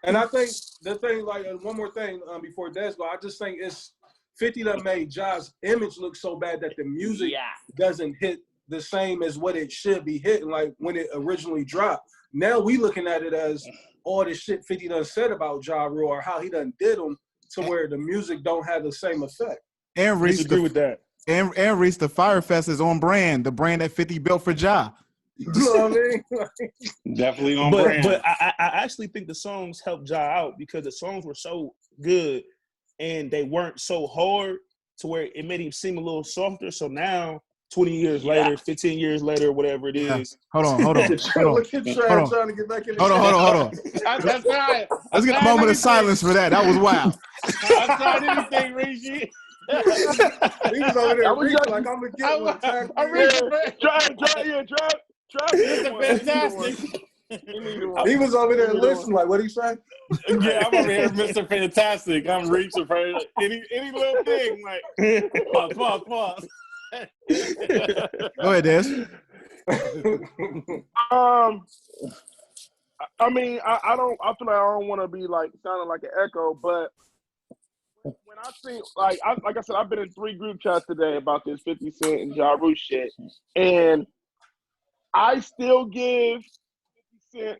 And I think the thing, like one more thing before Des go, I just think it's 50 that made Ja's image look so bad that the music doesn't hit the same as what it should be hitting, like when it originally dropped. Now we looking at it as all the shit 50 done said about Ja Rule or how he done did them to where the music don't have the same effect. And Reese, disagree with that. And Reese, the Fire Fest is on brand, the brand that 50 built for Ja. You know what I mean? Definitely on brand. But I actually think the songs helped Ja out because the songs were so good and they weren't so hard to where it made him seem a little softer. So now, 20 years later, 15 years later, whatever it is. Hold on. Look at Trav trying to get back in the Hold on. That's right. Let's get a moment of silence for that. That was wild. I'm trying anything, Reggie. He was over there reaching like, I'm going to get one. I'm reaching. Drive. Mr. Fantastic. He was over there listening, like, what he say? Yeah, I'm over here, Mr. Fantastic. I'm reaching for any little thing, like pause. Go ahead, Des. I mean, I feel like I don't want to be like sounding like an echo, but when I see like I said, I've been in 3 group chats today about this 50 Cent and Ja Rule shit, and I still give 50 Cent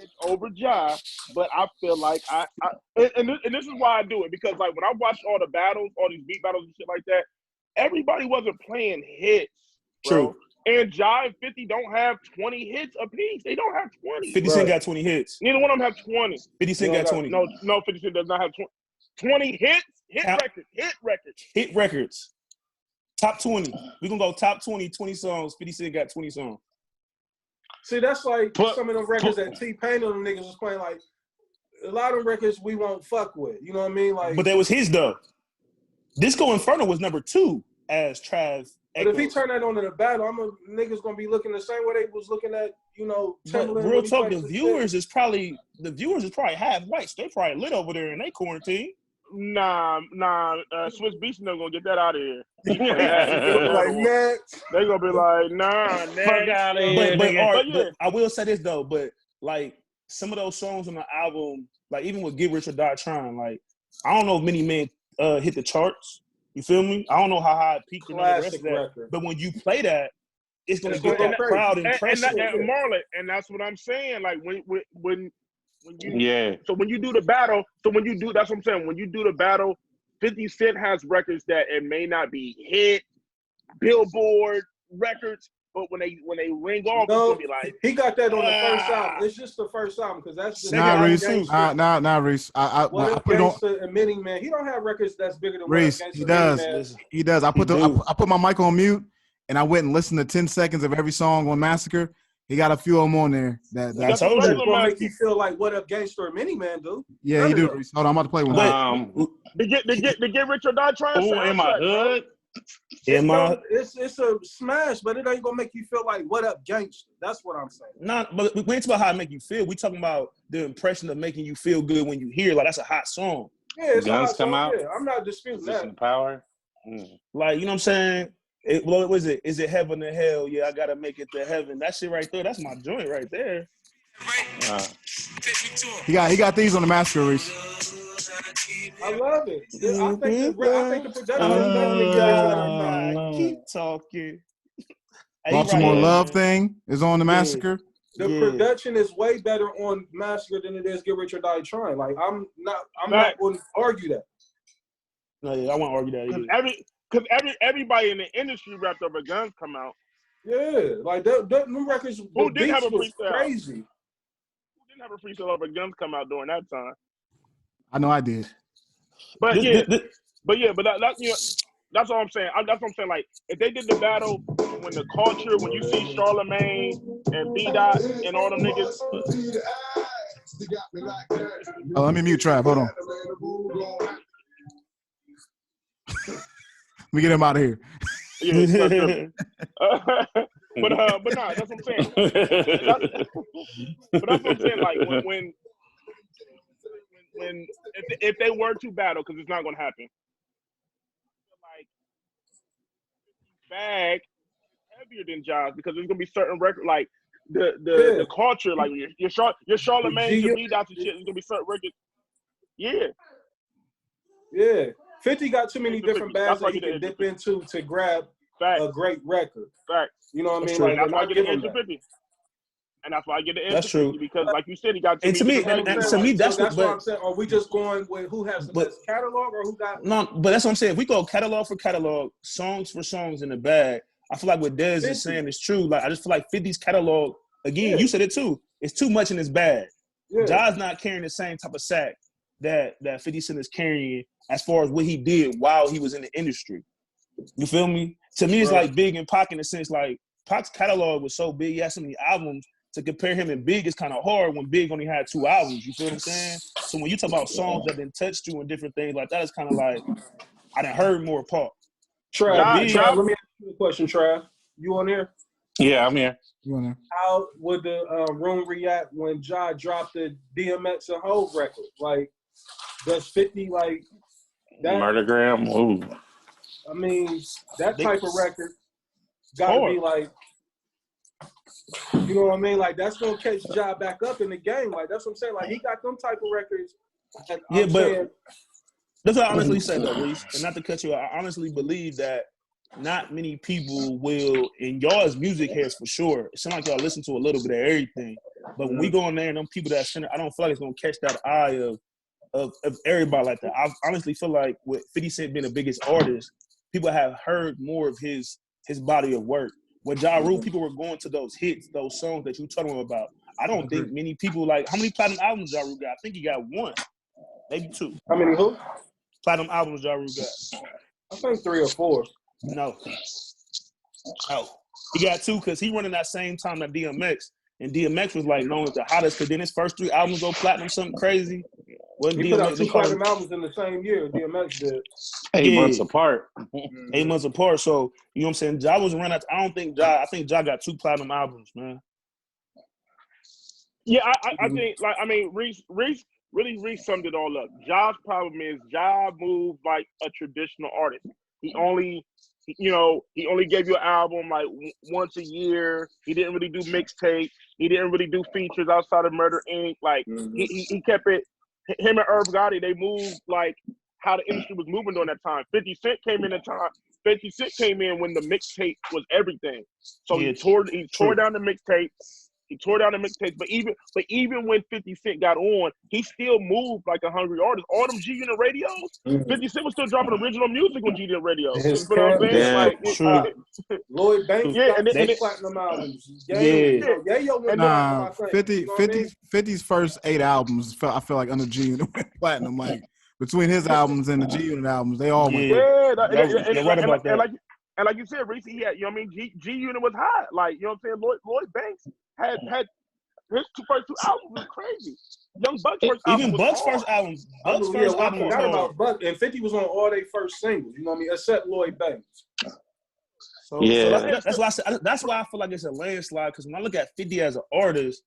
edge over Ja, but I feel like and this is why I do it, because like when I watch all the battles, all these beat battles and shit like that, everybody wasn't playing hits, bro. True. And Ja and 50 don't have 20 hits apiece. They don't have 20. 50 Cent got 20 hits. Neither one of them have 20. 50 Cent got 20. No, 50 Cent does not have 20. 20 hits, hit records. Top 20. We're going to go top 20 songs. 50 Cent got 20 songs. See, that's like some of them records that T-Pain and them niggas was playing. Like, a lot of them records we won't fuck with. You know what I mean? Like, but that was his, though. Disco Inferno was number 2 as Trav. But if he turned that on in the battle, niggas gonna be looking the same way they was looking at, Timberland. Real talk, the viewers is probably half white. So they probably lit over there in they quarantine. Nah. Swiss Beats never gonna get that out of here. Like next, they gonna be like, nah, next. Fuck out of here. But I will say this though, but like some of those songs on the album, like even with Get Rich or Die Trying, like I don't know if many men hit the charts. You feel me? I don't know how high it peaked and the rest of that. Record. But when you play that, it's gonna get that crowd impression. And Marlon, and that's what I'm saying. Like when you So when you do the battle, that's what I'm saying. When you do the battle, 50 Cent has records that it may not be hit, Billboard records, but when they ring off, it's gonna be like he got that on the first album. It's just the first album because that's the Reese. Reese. I put it on. And Many Man, he don't have records that's bigger than Reese. He does. He does. I put my mic on mute and I went and listened to 10 seconds of every song on Massacre. He got a few of them on there. That I told you. Gonna make you feel like What Up Gangster or Many Man do. Yeah, he do. Hold on, I'm about to play one. They get Rich or Die Trying. Oh, in my hood. It's a smash, but it ain't gonna make you feel like What Up Gangster. That's what I'm saying. But we ain't talking about how it make you feel. We talking about the impression of making you feel good when you hear. Like that's a hot song. Yeah, it's Guns a hot come song. out. Yeah, I'm not disputing that. Power. Like you know what I'm saying. What was it? Is it heaven or hell? Yeah, I gotta make it to heaven. That shit right there. That's my joint right there. He got these on the Massacre, Reese. I love it. I think the production is definitely keep talking. Baltimore Love thing is on the Massacre. The production is way better on Massacre than it is Get Rich or Die Trying. Like I'm not going to argue that. No, I won't argue that either. Because everybody in the industry wrapped up a Guns come out. Yeah, like them records. Who didn't have a freestyle? Crazy. Who didn't have a freestyle of a Guns come out during that time? I know I did. But that's all I'm saying. That's what I'm saying. Like if they did the battle when the culture, when you see Charlemagne and B-Dot and all them niggas. Oh, let me mute Trav. Hold on. Let me get him out of here. But nah, that's what I'm saying. But that's what I'm saying. Like when if they were to battle, because it's not going to happen. Like bag heavier than Jaws because there's going to be certain record like the culture like your Charlemagne, your B-Dots and shit. There's going to be certain records. Yeah. 50 got too many different bags that he can dip into to grab a great record. Facts. You know what I mean? Like, that's why I get the edge of 50. And that's why I get the edge of 50 because, like you said, he got too many. To me, that's what I'm saying. Are we just going with who has the best catalog or who got? No, but that's what I'm saying. If we go catalog for catalog, songs for songs in the bag, I feel like what Dez is saying is true. Like I just feel like 50's catalog, again, you said it too. It's too much in his bag. Yeah. Ja's not carrying the same type of sack that 50 Cent is carrying as far as what he did while he was in the industry. You feel me? To me, it's like Big and Pac in the sense like Pac's catalog was so big, he had so many albums. To compare him and Big is kind of hard when Big only had 2 albums. You feel what I'm saying? So when you talk about songs that then touched you and different things like that, it's kind of like I done heard more Pac. Trav, let me ask you a question, Trav. You on there? Yeah, I'm here. You on there? How would the room react when Ja dropped the DMX and Hov record? Like, does 50 like that? Murdergram? Ooh. I mean, that type of record gotta be like, you know what I mean? Like that's gonna catch Ja back up in the game. Like that's what I'm saying. Like he got them type of records. That's what I honestly say though, Reese. And not to cut you out, I honestly believe that not many people will, and y'all as music heads for sure. It sounds like y'all listen to a little bit of everything. But when we go in there and them people that center, I don't feel like it's gonna catch that eye of everybody like that. I honestly feel like with 50 Cent being the biggest artist, people have heard more of his body of work. With Ja Rule, people were going to those hits, those songs that you told them about. I don't think many people like, how many platinum albums Ja Rule got? I think he got one, maybe two. How many who? Platinum albums Ja Rule got. I think 3 or 4. No. He got 2 because he running that same time that DMX. And DMX was like known as the hottest because then his first 3 albums go platinum, something crazy. Wasn't He DMX, put out 2 platinum albums in the same year. DMX did. 8 months apart. 8 months apart. So, you know what I'm saying? Ja was running. I think Ja got 2 platinum albums, man. Yeah, I think Reese really summed it all up. Ja's problem is Ja moved like a traditional artist. He only gave you an album like once a year. He didn't really do mixtape. He didn't really do features outside of Murder Inc. Like he kept it. Him and Irv Gotti, they moved like how the industry was moving during that time. 50 Cent came in when the mixtape was everything. So he tore down the mixtape. He tore down the mixtapes, but even when 50 Cent got on, he still moved like a hungry artist. All them G Unit radios, 50 Cent was still dropping original music on G Unit radios. You know what I'm saying? Like, Lloyd Banks got platinum albums. Nah, 50's first 8 albums I feel like under G Unit went platinum. Like between his albums and the G Unit albums, they all went. You're right about that. And like you said, Reese, he had, G Unit was hot. Like, you know what I'm saying? Lloyd Banks had his first 2 albums was crazy. Young Buck's first album. Even Buck's first album. Buck's first album was hard. About Buck, and 50 was on all their first singles. You know what I mean? Except Lloyd Banks. So that's why I feel like it's a landslide. Because when I look at 50 as an artist,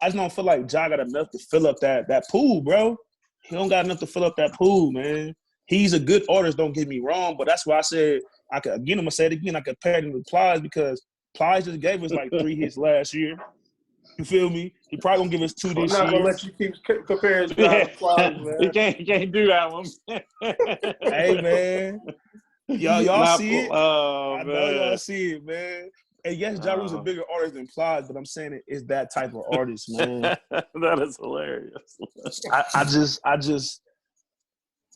I just don't feel like Ja got enough to fill up that pool, bro. He don't got enough to fill up that pool, man. He's a good artist, don't get me wrong, but that's why I said I'm gonna say it again. I compared him to Plies because Plies just gave us like 3 hits last year. You feel me? He probably gonna give us 2 this year. I'm not gonna let you keep comparing to Plies, man. You can't do that one. Hey man, y'all see it? Oh, I know y'all see it, man. And yes, Ja Rule's a bigger artist than Plies, but I'm saying it is that type of artist, man. That is hilarious.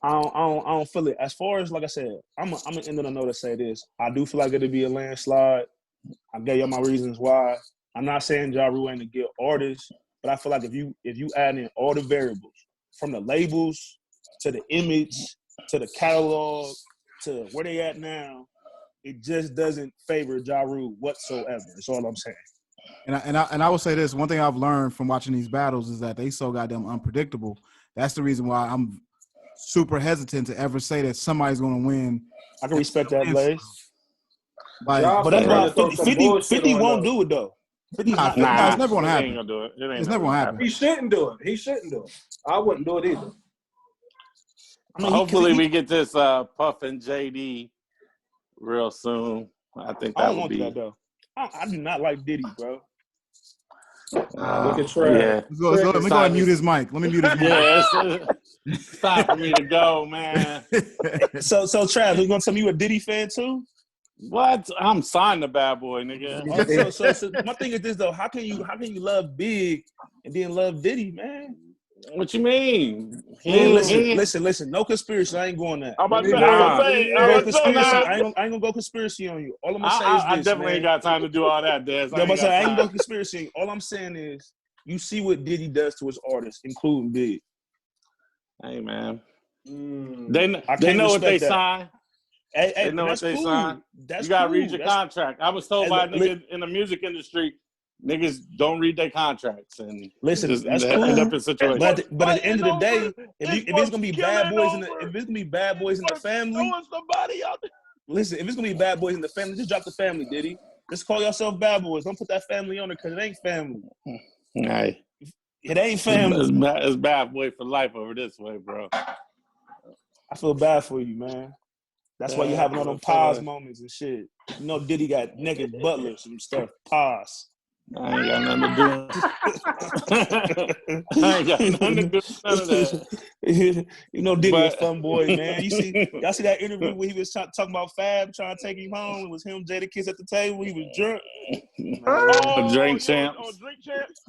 I don't feel it. As far as, like I said, I'm gonna end on a note to say this. I do feel like it'll be a landslide. I gave y'all my reasons why. I'm not saying Ja Rule ain't a good artist, but I feel like if you add in all the variables, from the labels to the image to the catalog to where they at now, it just doesn't favor Ja Rule whatsoever. That's all I'm saying. And I will say this: one thing I've learned from watching these battles is that they so goddamn unpredictable. That's the reason why I'm super hesitant to ever say that somebody's going to win. I can respect that, Blaze. Like, but that's why 50 won't do it though. It's never going to happen. Ain't gonna do it. It's never going to happen. He shouldn't do it. I wouldn't do it either. I mean, hopefully we get this Puff and JD real soon. I think that would be. That, though. I do not like Diddy, bro. Look at Trey. Yeah. Let me go ahead and mute his mic. Yeah, it's time for me to go, man. So Trav, you gonna tell me you a Diddy fan too? What? I'm signed to Bad Boy, nigga. So my thing is this though: how can you love Big and then love Diddy, man? What you mean? Listen. No conspiracy. I ain't going that. I'm about to say, I ain't gonna go conspiracy on you. All I'm gonna say is this, I definitely ain't got time to do all that, Des. I ain't gonna conspiracy. All I'm saying is, you see what Diddy does to his artists, including Big. Hey, man. They know what they sign. They know what they sign. You gotta read your contract. I was told by niggas in the music industry, niggas don't read their contracts and listen. That's end cool. up in situations. But at the end of the day, if it's gonna be bad boys in the family, listen. If it's gonna be bad boys in the family, just drop the family, Diddy. Just call yourself bad boys. Don't put that family on it because it ain't family. Hey, it ain't family. It's bad boy for life over this way, bro. I feel bad for you, man. That's why you're having all them pause moments and shit. You know, Diddy got naked butlers and stuff. Pause. I ain't got nothing to do. I ain't got nothing to do with none of that. You know, Diddy But- a fun boy, man. Y'all see that interview where he was talking about Fab trying to take him home? It was him, Jada Kiss at the table. He was drunk. Drink champs. On Drink Champs.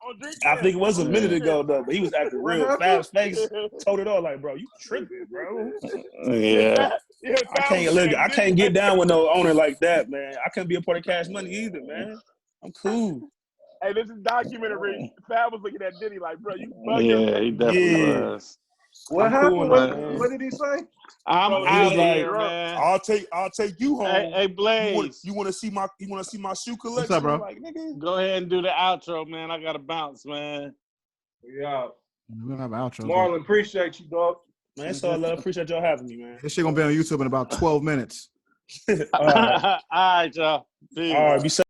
On Drink I think it was a Yeah. minute ago though, but he was acting What real. happened? Fab's face told it all. Like, bro, you tripping, bro. Yeah. I can't get down with no owner like that, man. I can't be a part of Cash Money either, man. I'm cool. Hey, this is documentary. Fab was looking at Diddy like, bro, you bugging. Yeah, he definitely Yeah. was. What I'm happened? cool on What, that, man. what did he say? I'm Bro, he out was of like, here, man. I'll take you home. Hey, Blaze. You want to see my shoe collection? What's up, bro? Like, nigga. Go ahead and do the outro, man. I gotta bounce, man. Yeah. We don't have an outro. Marlon, appreciate you, dog. Man, it's all love. Appreciate y'all having me, man. This shit gonna be on YouTube in about 12 minutes. All right. All right, y'all. Peace. All right. Be safe.